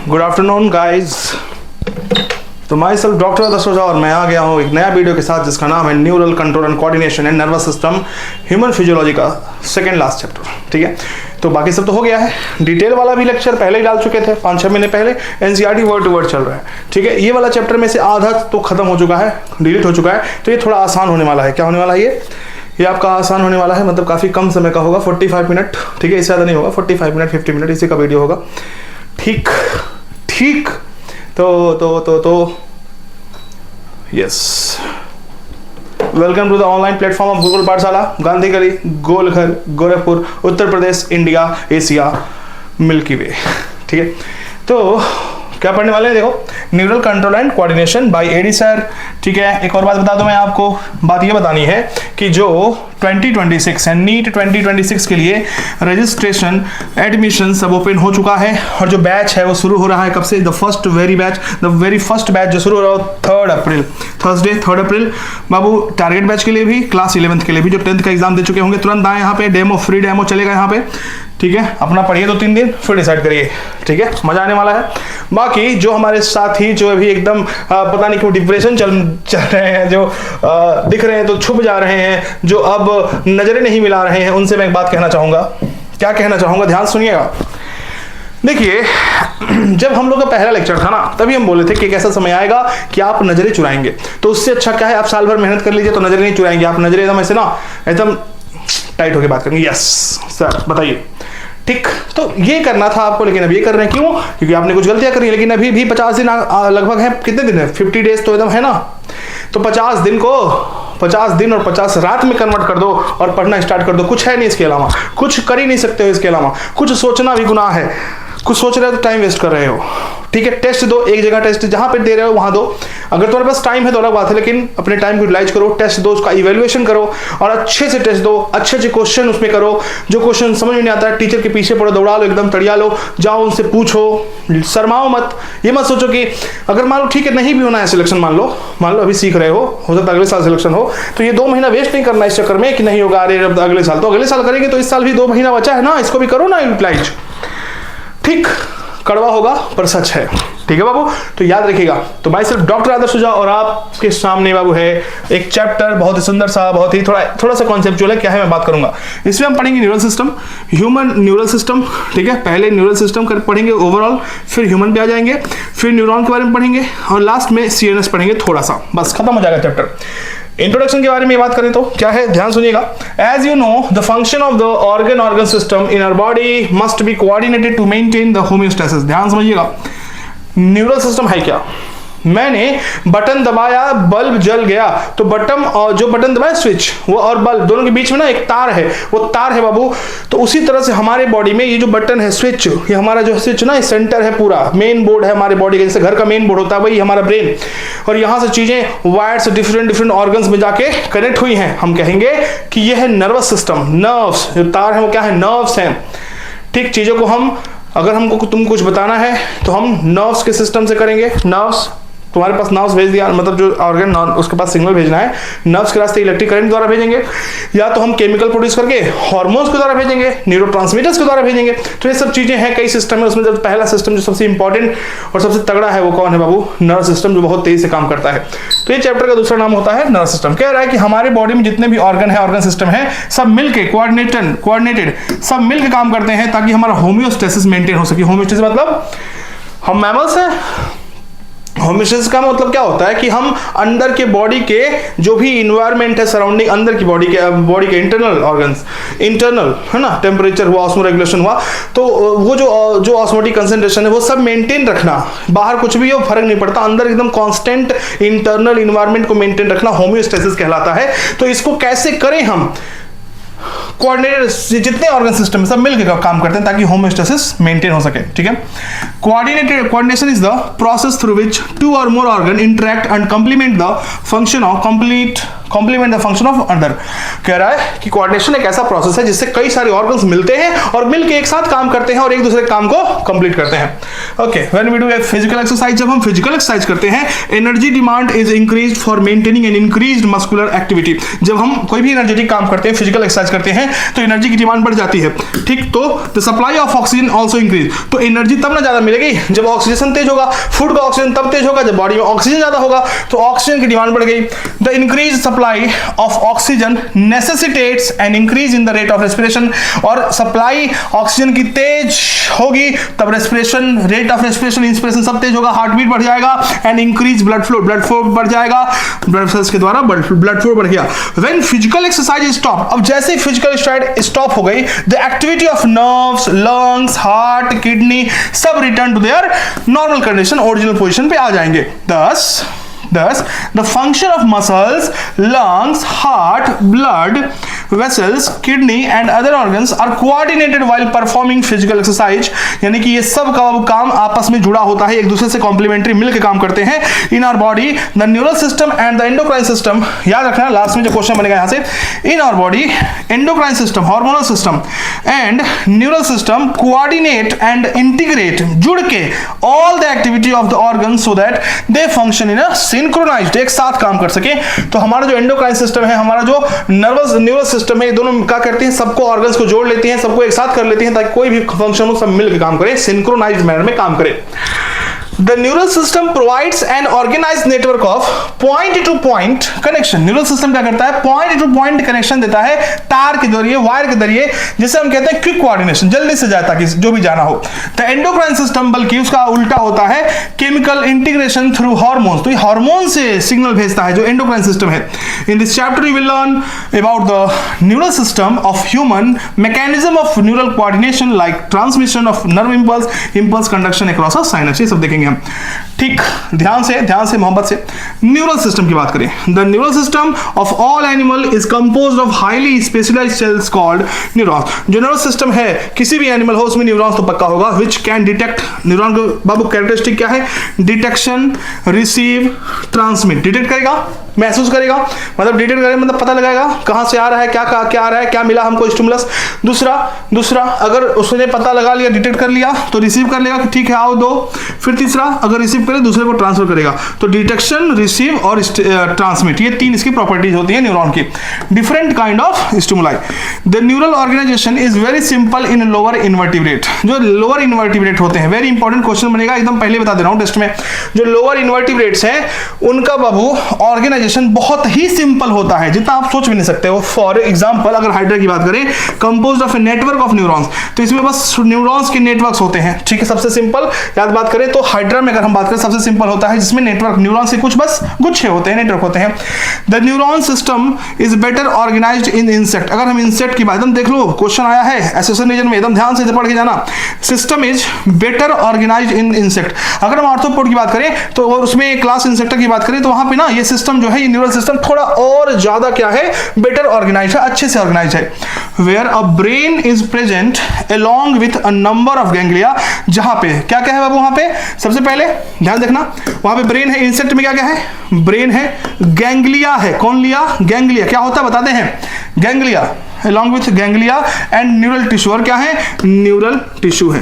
Good afternoon guys. तो my self doctor आदर्श ओझा और मैं आ गया हूँ एक नया वीडियो के साथ जिसका नाम है neural control and coordination and nervous system human physiology का सेकंड लास्ट चैप्टर। ठीक है, तो बाकी सब तो हो गया है। डिटेल वाला भी लेक्चर पहले ही डाल चुके थे 5-6 महीने पहले। एनसीईआरटी वर्ड टू वर्ड चल रहा है। ठीक है, ये वाला चैप्टर में से आधा तो खत्म हो चुका है, डिलीट हो चुका है, तो ये थोड़ा आसान होने वाला है। क्या होने वाला है ये आपका आसान होने वाला है, मतलब काफ़ी कम समय का होगा, 45 मिनट। ठीक है, इससे ज़्यादा नहीं होगा, 45 मिनट 50 मिनट इसी का वीडियो होगा। ठीक ठीक, तो yes, welcome to the online platform of Gurukul Pathshala, Gandhi Gali, Golghar, Gorakhpur, Uttar Pradesh, India, Asia, milky way. ठीक है, तो क्या पढ़ने वाले हैं, देखो, neural control and coordination by AD sir. ठीक है, एक और बात बता दूं मैं आपको, बात ये बतानी है कि जो 2026 है, नीट 2026 के लिए रजिस्ट्रेशन एडमिशन सब ओपन हो चुका है और जो बैच है वो शुरू हो रहा है कब से, द वेरी फर्स्ट बैच जो शुरू हो रहा है 3 अप्रैल, थर्सडे 3 अप्रैल। बाबू टारगेट बैच के लिए भी, क्लास 11th के लिए भी, जो 10th का एग्जाम दे चुके होंगे तुरंत आए यहाँ पे, डेमो, फ्री डेमो चलेगा यहाँ पे। ठीक है, अपना पढ़िए 2-3 दिन, फिर डिसाइड करिए। ठीक है, मजा आने वाला है। बाकी जो हमारे साथी जो अभी एकदम पता नहीं क्यों डिप्रेशन चल रहे हैं, जो दिख रहे हैं तो छुप जा रहे हैं, जो अब नजरें नहीं मिला रहे हैं, उनसे मैं एक बात कहना चाहूंगा। क्या कहना चाहूंगा, ध्यान सुनिएगा। देखिए, जब हम लोग का पहला लेक्चर था ना, तभी हम बोले थे कि एक ऐसा समय आएगा कि आप नजरें चुराएंगे। तो उससे अच्छा क्या है, आप साल भर मेहनत कर लीजिए तो नजरें नहीं चुराएंगे। आप नजरें एकदम ऐसे ना, एकदम टाइट होकर बात करेंगे। यस सर, बताइए। ठीक, तो ये करना था आपको, लेकिन अब ये कर रहे हैं क्यों? क्योंकि आपने कुछ गलतियां करी, लेकिन अभी भी 50 दिन लगभग है। कितने दिन है? 50 डेज तो एकदम है ना। तो 50 दिन को 50 दिन और 50 रात में कन्वर्ट कर दो और पढ़ना स्टार्ट कर दो। कुछ है नहीं इसके अलावा, कुछ कर ही नहीं सकते हो इसके अलावा। कुछ सोचना भी गुनाह है, कुछ सोच रहे हो तो टाइम वेस्ट कर रहे हो। ठीक है, टेस्ट दो, एक जगह टेस्ट जहां पे दे रहे हो वहां दो। अगर तुम्हारे पास टाइम है तो अलग बात है, लेकिन अपने टाइम को यूटिलाइज करो, टेस्ट दो, उसका इवैल्यूएशन करो और अच्छे से टेस्ट दो, अच्छे क्वेश्चन उसमें करो। जो क्वेश्चन समझ में नहीं आता है, टीचर के पीछे पड़ो, दौड़ा लो, एकदम तड़िया लो, जाओ उनसे पूछो, शर्माओ मत। ये मत सोचो कि अगर मान लो ठीक है नहीं भी होना है सिलेक्शन, मान लो अभी सीख रहे हो सकता है अगले साल सिलेक्शन हो, तो ये 2 महीना वेस्ट नहीं करना इस चक्कर में कि नहीं होगा, अरे अगले साल, तो अगले साल करेंगे तो इस साल भी 2 महीना बचा है ना, इसको भी करो ना यूटिलाइज। ठीक, कड़वा होगा पर सच है। ठीक है बाबू, तो याद रखिएगा। तो भाई सिर्फ डॉक्टर आदर्श ओझा और आपके सामने बाबू है एक चैप्टर, बहुत ही सुंदर सा, बहुत ही थोड़ा सा कॉन्सेप्चुअल है। क्या है मैं बात करूंगा, इसमें हम पढ़ेंगे neural system, human neural system. ठीक है, पहले न्यूरल सिस्टम पढ़ेंगे ओवरऑल, फिर ह्यूमन पे आ जाएंगे, फिर न्यूरॉन के बारे में पढ़ेंगे और लास्ट में सीएनएस पढ़ेंगे थोड़ा सा, बस खत्म हो जाएगा चैप्टर। इंट्रोडक्शन के बारे में बात करें तो क्या है, ध्यान सुनिएगा। As you know, the function of the organ system in our body must be coordinated to maintain the homeostasis. ध्यान समझिएगा, न्यूरल सिस्टम है क्या? मैंने बटन दबाया, बल्ब जल गया, तो बटन और जो बटन दबाया स्विच, वो और बल्ब दोनों के बीच में ना एक तार है, वो तार है बाबू। तो उसी तरह से हमारे बॉडी में ये जो बटन है स्विच, ये हमारा जो स्विच ना, सेंटर है, पूरा मेन बोर्ड है हमारे बॉडी का, जैसे घर का मेन बोर्ड होता है वही हमारा ब्रेन। और यहाँ से चीजें वायर्स डिफरेंट ऑर्गन्स में जाके कनेक्ट हुई हैं। हम कहेंगे कि यह है नर्वस सिस्टम, नर्व्स। जो तार है वो क्या है, नर्व्स हैं। ठीक, चीजों को हम, अगर हमको तुम कुछ बताना है तो हम नर्व्स के सिस्टम से करेंगे। नर्व्स, तुम्हारे पास नर्व्स भेज दिया, मतलब जो ऑर्गन उसके पास सिग्नल भेजना है, नर्व्स के रास्ते इलेक्ट्रिक करंट द्वारा भेजेंगे, या तो हम केमिकल प्रोड्यूस करके हार्मोन्स के द्वारा भेजेंगे, न्यूरोट्रांसमीटर्स के द्वारा भेजेंगे। तो ये सब चीजें हैं, कई सिस्टम है। उसमें जब पहला सिस्टम जो सबसे इंपॉर्टेंट और सबसे तगड़ा है वो कौन है बाबू? नर्व सिस्टम, जो बहुत तेजी से काम करता है। तो ये चैप्टर का दूसरा नाम होता है नर्व सिस्टम। कह रहा है कि हमारे बॉडी में जितने भी ऑर्गन है, ऑर्गन सिस्टम है, सब मिलकर कोऑर्डिनेटेड सब मिलकर काम करते हैं ताकि हमारा होमियोस्टेसिस मेंटेन हो सके। होमियोस्टेसिस मतलब हम मैमल्स हैं। होमियोस्टेसिस का मतलब क्या होता है कि हम अंदर के बॉडी के जो भी इन्वायरमेंट है सराउंडिंग, अंदर की बॉडी के इंटरनल ऑर्गन्स, इंटरनल है ना, टेम्परेचर हुआ, ऑस्मो रेगुलेशन हुआ, तो वो जो ऑस्मोटिक कंसंट्रेशन है वो सब मेंटेन रखना। बाहर कुछ भी हो फर्क नहीं पड़ता, अंदर एकदम कांस्टेंट इंटरनल इन्वायरमेंट को मेंटेन रखना होमियोस्टेसिस कहलाता है। तो इसको कैसे करें हम? कोऑर्डिनेटेड, जितने ऑर्गन सिस्टम है सब मिलकर काम करते हैं ताकि होमियोस्टेसिस मेंटेन हो सके। ठीक है, coordination is the process through which 2 or more organ interact and complement the function of complete complement the function of other. कह रहा है कि कोऑर्डिनेशन एक ऐसा प्रोसेस है जिससे कई सारे ऑर्गन्स मिलते हैं और मिलकर एक साथ काम करते हैं और एक दूसरे काम को कंप्लीट करते हैं। Okay, when we do a physical exercise, जब हम फिजिकल एक्सरसाइज करते हैं, energy demand is increased for maintaining an increased muscular activity. जब हम कोई भी एनर्जेटिक काम करते हैं, फिजिकल एक्सरसाइज करते हैं, तो एनर्जी की डिमांड बढ़ जाती है। ठीक, तो the supply of oxygen also increase. तो एनर्जी तब ना ज्यादा मिलेगी जब ऑक्सीजन तेज होगा, फूड का ऑक्सीजन तब तेज होगा जब बॉडी में ऑक्सीजन ज्यादा होगा, तो ऑक्सीजन की डिमांड बढ़ गई। The increase supply of oxygen necessitates an increase in the rate of respiration. और सप्लाई ऑक्सीजन की तेज होगी तब respiration, rate of respiration, inspiration सब तेज होगा, हार्ट बीट बढ़ जाएगा and increase blood flow, blood flow बढ़ जाएगा, ब्लड सेल्स के द्वारा ब्लड फ्लो बढ़ गया। व्हेन फिजिकल एक्सरसाइज स्टॉप, अब जैसे ही फिजिकल एक्सरसाइज स्टॉप हो गई, the activity of nerves, lungs, heart, kidney सब return to their normal condition, original position पे आ जाएंगे। Thus, the function of muscles, lungs, heart, blood vessels, kidney and other organs are coordinated while performing physical exercise। यानी कि ये सब का काम आपस में जुड़ा होता है, एक दूसरे से कॉम्प्लीमेंट्री मिलकर काम करते हैं। In our body the neural system and the endocrine system, याद रखना लास्ट में जो क्वेश्चन बनेगा यहां से, in our body endocrine system, hormonal system and neural system coordinate and integrate, जुड़ के all the activity of the organ so that they function in a synchronized, एक साथ काम कर सके। तो हमारा जो एंडोक्राइन सिस्टम है, हमारा जो न्यूरल सिस्टम है, ये दोनों क्या करते हैं, सबको ऑर्गन्स को जोड़ लेती हैं, सबको एक साथ कर लेती हैं ताकि कोई भी फंक्शन हो सब मिलकर काम करे, सिंक्रोनाइज्ड मैनर में काम करे। The neural system provides an organized network of point to point connection। Neural system क्या करता है, पॉइंट टू पॉइंट कनेक्शन देता है तार के जरिए, वायर के जरिए, जिसे हम कहते हैं क्विक कोऑर्डिनेशन, जल्दी से जाए ताकि जो भी जाना हो। द एंडोक्राइन सिस्टम बल्कि उसका उल्टा होता है, केमिकल इंटीग्रेशन थ्रू हार्मोन्स, तो ये हार्मोन से सिग्नल भेजता है जो एंडोक्राइन सिस्टम है। In this chapter you will learn about the neural system of human, mechanism of neural coordination like transmission of nerve impulse conduction across a sinus, ये सब देखेंगे हम। ठीक, ध्यान से मोहब्बत से न्यूरल सिस्टम की बात करें। The neural system of all animal is composed of highly specialized cells called neurons. जो न्यूरल सिस्टम है किसी भी एनिमल हो उसमें न्यूरॉन्स तो पक्का होगा, विच कैन डिटेक्ट, न्यूरॉन को बाबू कैरेक्टरिस्टिक क्या है, डिटेक्शन, रिसीव, ट्रांसमिट, डिटेक्ट करेगा, महसूस करेगा, मतलब डिटेक्ट करेगा मतलब पता लगाएगा कहां से आ रहा है, क्या आ रहा है, क्या मिला हमको स्टिमुलस। दूसरा अगर उसने पता लगा लिया, डिटेक्ट कर लिया तो रिसीव कर लेगा कि ठीक है आओ दो। फिर तीसरा अगर रिसीव करे दूसरे को ट्रांसफर करेगा। तो डिटेक्शन, रिसीव और ट्रांसमिट, ये तीन इसकी प्रॉपर्टीज होती है न्यूरॉन की। Different kind of stimuli. The neural organization is very simple in lower invertebrate. जो लोअर इन्वर्टिब्रेट होते हैं, वेरी इंपॉर्टेंट क्वेश्चन बनेगा, एकदम पहले बता दे रहा हूं टेस्ट में, जो लोअर इन्वर्टिब्रेट्स हैं उनका बाबू ऑर्गेनाइजेशन बहुत ही सिंपल होता है, जितना आप सोच भी नहीं सकते हो। फॉर एग्जांपल अगर हाइड्रा की बात करें, composed of a network of neurons, तो इसमें बस न्यूरॉन्स के नेटवर्क्स होते हैं। ठीक है, सबसे सिंपल याद बात करें तो हाइड्रा में अगर हम बात करें सबसे सिंपल होता है जिसमें नेटवर्क, न्यूरॉन्स के कुछ बस गुच्छे होते हैं, नेटवर्क होते हैं। The neuron system is better organized in insect. अगर हम इंसेक्ट की बात, एकदम देख लो क्वेश्चन आया है एसोसिएशन रीजन में, एकदम ध्यान से पढ़ के जाना। System is better organized in insect. अगर हम आर्थ्रोपोड की बात करें तो उसमें क्लास इंसेक्टर की बात करें तो वहां पे ना ये सिस्टम जो है, ये न्यूरल सिस्टम थोड़ा और ज्यादा क्या है, बेटर ऑर्गेनाइज है, अच्छे से ऑर्गेनाइज है। Where a brain is present along with a number of ganglia, जहां पे क्या क्या है बाबू, वहां पे सबसे पहले ध्यान देखना, वहां पे ब्रेन है, इंसेक्ट में क्या क्या है, ब्रेन है, गैंग्लिया है, कौन लिया, गैंग्लिया, क्या होता है बताते हैं, ganglia along with ganglia and neural tissue, और क्या है, न्यूरल टिश्यू है,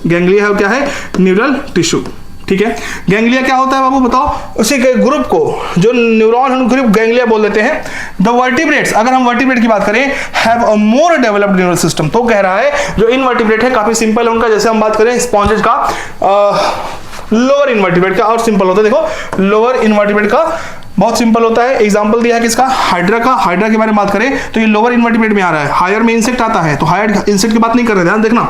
गैंग्लिया है, क्या है, न्यूरल टिश्यू। ठीक है, गैंग्लिया क्या होता है बाबू बताओ, उसी के ग्रुप को जो न्यूरॉन ग्रुप गैंग्लिया बोल देते हैं। द वर्टिब्रेट्स, अगर हम वर्टिब्रेट की बात करें, have a more developed neural system, तो कह रहा है जो इनवर्टिब्रेट है काफी सिंपल है उनका। जैसे हम बात करें स्पॉन्जेस का, लोअर इनवर्टिब्रेट का और सिंपल होता है। देखो लोअर इनवर्टिब्रेट का बहुत सिंपल होता है, एग्जांपल दिया है किसका, हाइड्रा का। हाइड्रा के बारे में बात करें तो ये लोअर इनवर्टिब्रेट में आ रहा है, हायर में इंसेक्ट आता है, तो हायर इंसेक्ट की बात नहीं कर रहे, ध्यान देखना।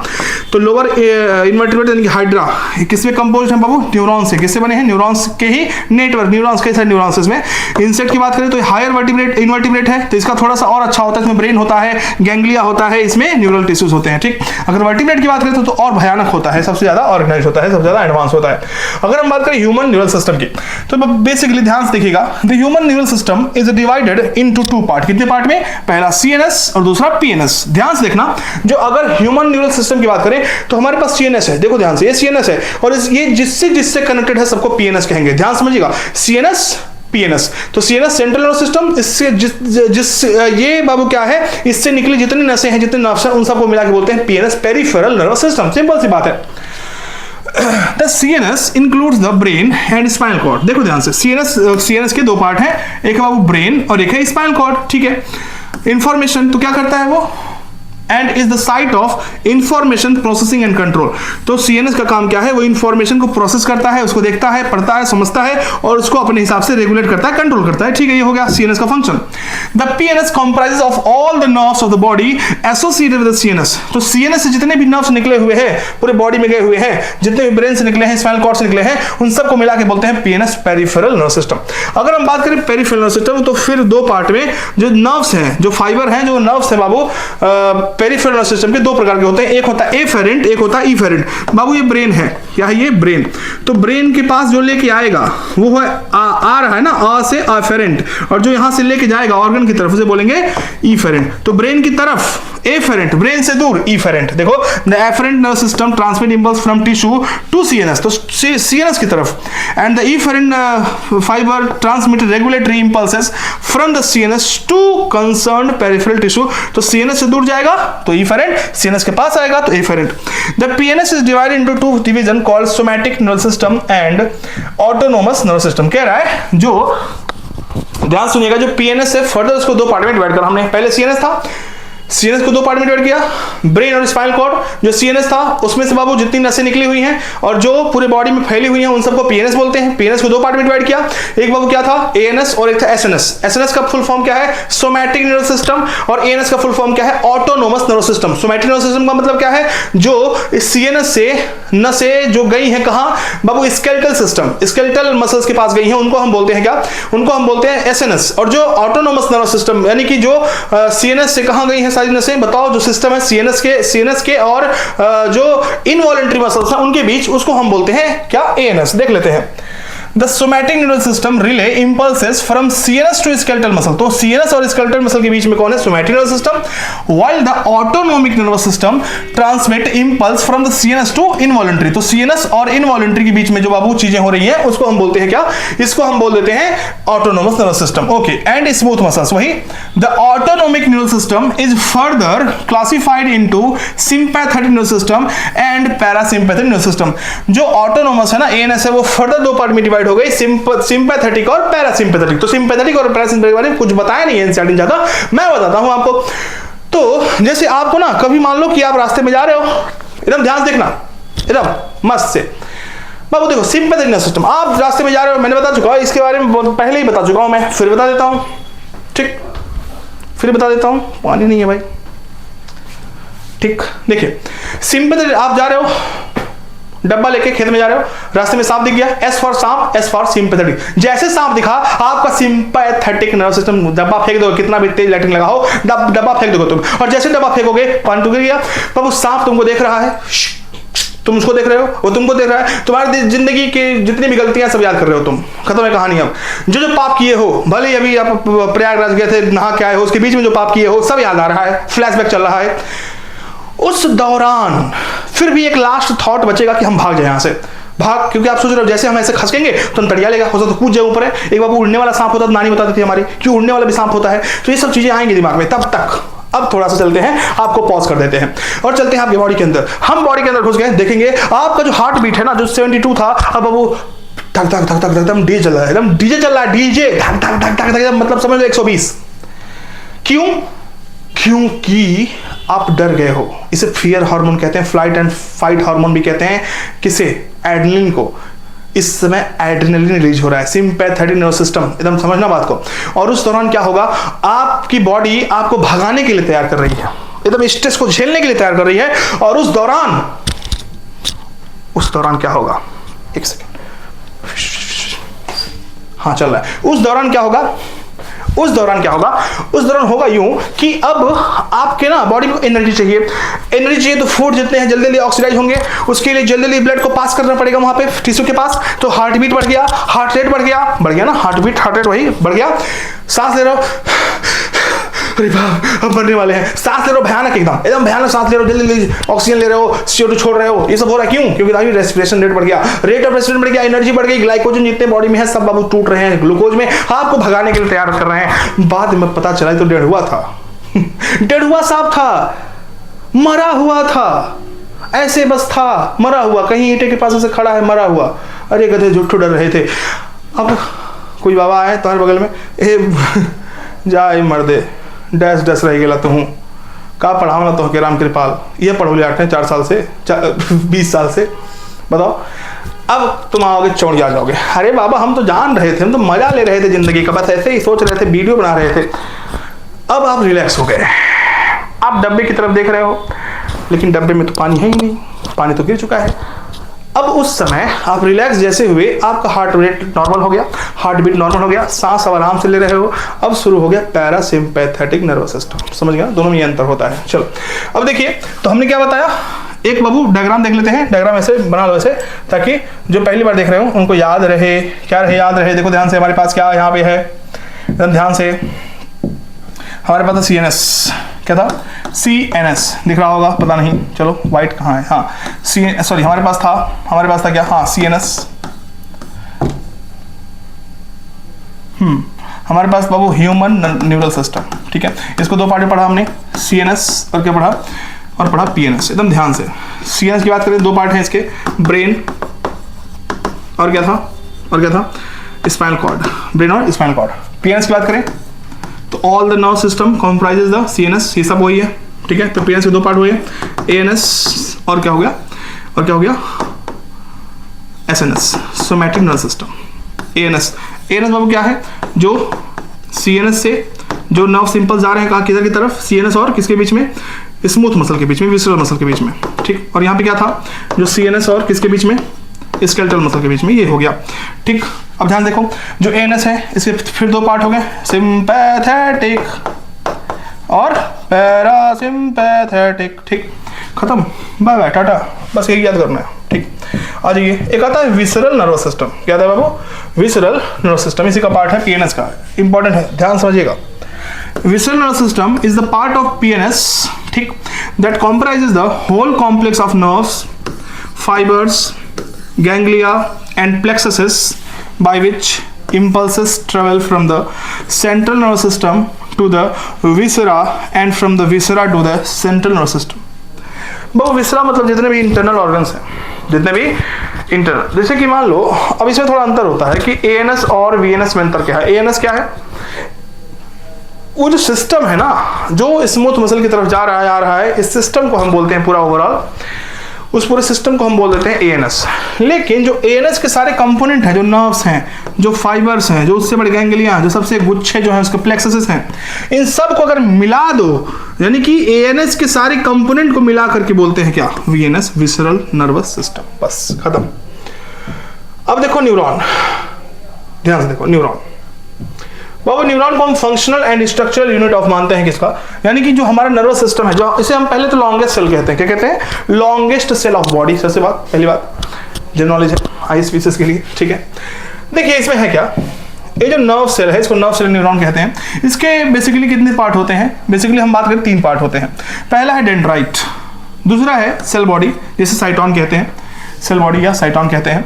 तो लोअर इनवर्टिब्रेट यानी कि हाइड्रा किसमें कंपोज्ड है बाबू, न्यूरॉन से। किससे बने हैं, न्यूरॉन्स के ही नेटवर्क, न्यूरॉन्स के साथ न्यूरॉन्स। इसमें इंसेक्ट की बात करें तो हायर वर्टिब्रेट इनवर्टिब्रेट है, तो इसका थोड़ा सा और अच्छा होता है, इसमें ब्रेन होता है, गैंग्लिया होता है, इसमें न्यूरल टिश्यूज होते हैं। ठीक, अगर वर्टिब्रेट की बात करें तो और भयानक होता है, सबसे ज्यादा ऑर्गेनाइज होता है, सबसे ज्यादा एडवांस होता है। अगर हम बात करें ह्यूमन न्यूरल सिस्टम की, तो बेसिकली ध्यान से देखिएगा, the human neural system is divided into two part. कितने पार्ट में, पहला सीएनएस और दूसरा पीएनएस। ध्यान से देखना, जो अगर ह्यूमन न्यूरल सिस्टम की बात करें तो हमारे पास सीएनएस है, देखो ध्यान से, ये सीएनएस है और ये जिससे कनेक्टेड है सबको पीएनएस कहेंगे। ध्यान समझिएगा, सीएनएस पीएनएस। तो सीएनएस सेंट्रल नर्वस सिस्टम, इससे जिस ये बाबू क्या है, इससे निकली जितनी नसें हैं, जितने नर्व्स हैं, उन सबको मिला के बोलते हैं PNS, peripheral nervous system. Simple सी बात है। The CNS includes the brain and spinal cord। देखो ध्यान से, CNS के दो पार्ट हैं, एक है बाबू ब्रेन और एक है स्पाइनल कॉर्ड, ठीक है। इंफॉर्मेशन तो क्या करता है वो, and is the site of information processing and control. तो सीएनएस का काम क्या है, वो इंफॉर्मेशन को प्रोसेस करता है, उसको देखता है, पढ़ता है, समझता है और उसको अपने हिसाब से रेगुलेट करता है, कंट्रोल करता है, ठीक है। ये हो गया सीएनएस का function. The PNS comprises of all the nerves of the body associated with the CNS. तो सीएनएस से जितने भी नर्व्स निकले हुए हैं, पूरे बॉडी में गए हुए हैं, जितने भी ब्रेन से निकले हैं, स्पाइनल कॉर्ड से निकले हैं, उन सबको मिला के बोलते हैं पीएनएस, पेरिफेरल नर्वस सिस्टम। अगर हम बात करें पेरिफेरल नर्वस सिस्टम, तो फिर दो पार्ट में जो नर्व्स हैं, जो फाइबर हैं, जो नर्व्स है बाबू, पेरिफेरल नर्वस सिस्टम के दो प्रकार के होते हैं, एक होता है एफेरेंट, एक होता है इफेरेंट। बाबू ये ब्रेन है, क्या है ये ब्रेन। तो ब्रेन के पास जो लेके आएगा वो है आ रहा है ना, आ से अफेरेंट, और जो यहां से लेके जाएगा ऑर्गन की तरफ, उसे बोलेंगे इफेरेंट। तो ब्रेन की तरफ एफेरेंट, ब्रेन से दूर इफेरेंट। देखो, the afferent nervous system transmit impulse from tissue to CNS, तो सीएनएस की तरफ, and the efferent fibre transmit regulatory impulses from the CNS to concerned peripheral tissue. तो सीएनएस से दूर जाएगा तो इफेरेंट, सीएनएस के पास आएगा तो efferent. The PNS is divided into two division called somatic nervous system and autonomous nervous system. कह रहा है, जो ध्यान सुनिएगा, जो पीएनएस है फर्दर उसको दो पार्ट में डिवाइड करा हमने। पहले सीएनएस था, सीएनएस को दो पार्ट में डिवाइड किया, ब्रेन और स्पाइनल कॉर्ड। जो सीएनएस था उसमें से बाबू जितनी नसें निकली हुई हैं और जो पूरे बॉडी में फैली हुई हैं, उन सबको पीएनएस बोलते हैं। पीएनएस को दो पार्ट में डिवाइड किया, एक बाबू क्या था, एएनएस, और एक था एसएनएस। एसएनएस का फुल फॉर्म क्या है, सोमैटिक नर्वस सिस्टम, और एएनएस का फुल फॉर्म क्या है, autonomous nervous system. Somatic nervous system का मतलब क्या है, जो इस सीएनएस से नसें जो गई हैं कहां बाबू, स्केलेटल सिस्टम, स्केलेटल मसल्स के पास गई हैं, उनको हम बोलते हैं क्या, उनको हम बोलते हैं एसएनएस। और जो ऑटोनोमस नर्वस सिस्टम, यानी कि जो सीएनएस से कहां गई हैं सारी नसें, बताओ, जो सिस्टम है सीएनएस के और जो इनवॉलंटरी मसल्स हैं उनके बीच, उसको हम बोलते हैं क्या, एएनएस। देख लेते हैं। The somatic nervous system relay impulses from CNS to skeletal muscle। तो CNS और skeletal muscle के बीच में कौन है, somatic nervous system, while the autonomic nervous system transmit impulse from the CNS to involuntary। तो CNS और involuntary के बीच में जो बाबू चीजें हो रही हैं, उसको हम बोलते हैं क्या, इसको हम बोल देते हैं autonomous nervous system। Okay, and smooth muscles, वही the autonomic nervous system is further classified into sympathetic nervous system and parasympathetic nervous system। जो autonomous है ना, ANS है, वो further दो पार्ट में डिवाइड हो गई, सिंपैथेटिक और पैरासिम्पैथेटिक। तो सिंपैथेटिक और पैरासिम्पैथेटिक बारे में कुछ बताया नहीं है एनसीईआरटी ज्यादा, मैं बताता हूं आपको। तो जैसे आपको ना कभी मान लो कि आप रास्ते में जा रहे हो, एकदम ध्यान से देखना, एकदम मस्त से बाबू, देखो सिंपैथेटिक नर्वस सिस्टम, आप रास्ते में जा रहे हो, मैंने बता चुका हूं इसके बारे में, पहले ही बता चुका हूं मैं, फिर बता देता हूं, ठीक, फिर बता देता हूं, पानी नहीं है भाई, ठीक। देखिए, सिंपैथेटिक, आप जा रहे हो, डब्बा लेके खेत में जा रहे हो, रास्ते में सांप दिख गया, एस फॉर सांप, एस फॉर सिंपैथेटिक। जैसे सांप दिखा, आपका सिंपैथेटिक नर्वस सिस्टम, डब्बा फेंक दो, कितना भी तेज लाइटिंग लगाओ, डब्बा फेंक दोगे तुम, और जैसे डब्बा फेंकोगे, पानी तो गिर गया। बाबू सांप तुमको देख रहा है, तुम उसको देख रहे हो, वो तुमको देख रहा है, तुम्हारी जिंदगी की जितनी भी गलतियां सब याद कर रहे हो तुम, खत्म है कहानी। अब जो पाप किए हो, भले ही अभी आप प्रयागराज गए थे, नहा के आए हो, उसके बीच में जो पाप किए हो सब याद आ रहा है, फ्लैशबैक चल रहा है। उस दौरान फिर भी एक लास्ट थॉट बचेगा कि हम भाग जाए यहां से, भाग, क्योंकि आप सोच रहे हो जैसे हम ऐसे खसकेंगे तो हम तड़िया लेगा, हो सकता तो कूद जाए ऊपर है। एक बाबू उड़ने वाला सांप होता था, नानी बताती थी हमारी, कि उड़ने वाला भी सांप होता है। तो ये सब चीजें आएंगी दिमाग में तब तक। अब थोड़ा सा चलते हैं, आपको पॉज कर देते हैं और चलते हैं आपकी बॉडी के अंदर। हम बॉडी के अंदर घुस गए, देखेंगे आपका जो हार्ट बीट है ना, जो 72 था, अब बाबू धक धक धक धक एकदम डीजे चल रहा है, एकदम डीजे चल रहा है, डीजे धक धक धक धक धक, मतलब समझ लो 120। क्यों? क्योंकि आप डर गए हो। इसे फियर हार्मोन कहते हैं, फ्लाइट एंड फाइट हार्मोन भी कहते हैं। किसे? एड्रेनलिन को। इस समय एड्रेनलिन रिलीज हो रहा है, सिंपैथेटिक नर्वस सिस्टम, एकदम समझना बात को। और उस दौरान क्या होगा, आपकी बॉडी आपको भगाने के लिए तैयार कर रही है, एकदम स्ट्रेस को झेलने के लिए तैयार कर रही है। और उस दौरान क्या होगा, एक सेकेंड, हाँ चल रहा है। उस दौरान क्या होगा, उस दौरान होगा यूं कि अब आपके ना बॉडी को एनर्जी चाहिए। एनर्जी चाहिए तो फूड जितने हैं जल्दी जल्दी ऑक्सीडाइज होंगे, उसके लिए जल्दी जल्दी ब्लड को पास करना पड़ेगा वहां पे टिश्यू के पास। तो हार्ट बीट बढ़ गया, हार्ट रेट बढ़ गया ना, हार्ट रेट वही बढ़ गया। सांस ले रहे हो, अरे बाप अब मरने वाले हैं, सांस ले रहे हो भयानक, एकदम भयानक सांस ले रहे हो, जल्दी जल्दी ऑक्सीजन ले रहे हो, CO2 छोड़ रहे हो, ये सब हो रहा है क्यों? क्योंकि आपकी रेस्पिरेशन रेट बढ़ गया, रेट ऑफ रेस्पिरेशन बढ़ गया, एनर्जी बढ़ गई, ग्लाइकोजन जितने बॉडी में है सब बाबू टूट रहे हैं, ग्लूकोज में आपको भगाने के लिए तैयार कर रहे हैं। बाद में पता चला तो डेढ़ हुआ था डेढ़ सांप था, मरा हुआ था, ऐसे बस था मरा हुआ, कहीं ईंटे के पास से खड़ा है मरा हुआ। अरे गधे जुट्ठू डर रहे थे। अब कोई बाबा आए तुम्हारे बगल में, ए जा मर दे, डैश डैश रह गया तुहूँ का पढ़ाओ ना तो के राम कृपाल, ये पढ़ो ले 4 साल से 20 साल से, बताओ अब तुम आओगे चौड़िया जाओगे। अरे बाबा हम तो जान रहे थे, हम तो मजा ले रहे थे जिंदगी का, बस ऐसे ही सोच रहे थे, वीडियो बना रहे थे। अब आप रिलैक्स हो गए, आप डब्बे की तरफ देख रहे हो, लेकिन डब्बे में तो पानी है ही नहीं, पानी तो गिर चुका है। अब उस समय आप रिलैक्स जैसे हुए, आपका हार्ट रेट नॉर्मल हो गया, हार्ट बीट नॉर्मल हो गया, सांस अब आराम से ले रहे हो। अब शुरू हो गया पैरासिम्पैथेटिक नर्वस सिस्टम, समझ गया? दोनों में ये अंतर होता है। चलो अब देखिए, तो हमने क्या बताया, एक बाबू डायग्राम देख लेते हैं, डायग्राम ऐसे बना लो ऐसे, ताकि जो पहली बार देख रहे हो उनको याद रहे। क्या रहे? याद रहे। देखो ध्यान से, हमारे पास क्या यहाँ पे है, एकदम ध्यान से, हमारे पास CNS, क्या था? CNS दिख रहा होगा, पता नहीं, चलो वाइट कहाँ है, हाँ सॉरी हमारे पास था क्या, हाँ CNS। हमारे पास बाबू ह्यूमन न्यूरल सिस्टम, ठीक है। इसको दो पार्ट में पढ़ा हमने, CNS और क्या पढ़ा, और पढ़ा PNS। एकदम ध्यान से, CNS की बात करें दो पार्ट हैं इसके, ब्रेन और क्या था, स्पाइनल कॉर्ड, ब्रेन और स्पाइनल कॉर्ड। PNS की बात करें तो all the nerve system comprises the CNS, ये सब वही है, ठीक है। तो PNS के दो पार्ट हुए, ANS और क्या हो गया SNS, somatic nerve system. ANS बाबू क्या है, जो CNS से जो नर्व सिंपल्स जा रहे हैं कहाँ, किधर की तरफ, CNS और किसके बीच में, स्मूथ मसल के बीच में, विसरल मसल के बीच में, ठीक। और यहाँ पे क्या था, जो CNS और किसके बीच में, स्केलेटल मसल के बीच में, ये हो गया, ठीक। अब ध्यान देखो, जो ANS है इसके फिर दो पार्ट हो गए, सिंपैथेटिक और पैरासिम्पैथेटिक, ठीक, खत्म, बाय बाय टाटा, बस यही याद करना है, ठीक। आ जाइए, एक आता है विसरल नर्वस सिस्टम, क्या था बाबू, विसरल नर्वस सिस्टम, इसी का पार्ट है PNS का, इंपॉर्टेंट है, ध्यान समझिएगा। Visceral nervous system is the part of PNS, ठीक, that comprises the whole complex of nerves, fibres, ganglia and plexuses by which impulses travel from the central nervous system to the viscera and from the viscera to the central nervous system। वो विसरा मतलब जितने भी internal organs हैं, जितने भी internal, जैसे कि मान लो, अब इसमें थोड़ा अंतर होता है कि ANS और VNS में अंतर क्या है। ANS क्या है, वो जो सिस्टम है ना, जो स्मूथ मसल की तरफ जा रहा है, आ रहा है, इस सिस्टम को हम बोलते हैं पूरा ओवरऑल, उस पूरे सिस्टम को हम बोल देते हैं ANS। लेकिन जो ANS के सारे कंपोनेंट हैं, जो नर्व्स हैं, जो फाइबर्स हैं, जो उससे बड़े गैंग्लिया, जो सबसे गुच्छे जो हैं उसके प्लेक्सस हैं, इन सब को अगर मिला दो, यानी कि ANS के सारे कंपोनेंट को मिला करके बोलते हैं क्या, VNS, विसरल नर्वस सिस्टम, बस खत्म। अब देखो न्यूरॉन, ध्यान से देखो न्यूरॉन, बाबू न्यूरॉन को हम functional and structural unit of मानते हैं किसका, यानी कि जो हमारा नर्वस सिस्टम है, जो इसे हम पहले तो लॉन्गेस्ट सेल कहते हैं, क्या कहते हैं, लॉन्गेस्ट सेल ऑफ बॉडी। सबसे बात, पहली बात जनरल नॉलेज है हाई स्पीसीज के लिए, ठीक है। देखिए इसमें है क्या, ये जो नर्व सेल है इसको नर्व सेल न्यूरॉन कहते हैं। इसके बेसिकली कितने पार्ट होते हैं, बेसिकली हम बात करें 3 पार्ट होते हैं। पहला है डेंड्राइट, दूसरा है सेल बॉडी, जिसे साइटोन कहते हैं, सेल बॉडी या साइटोन कहते हैं,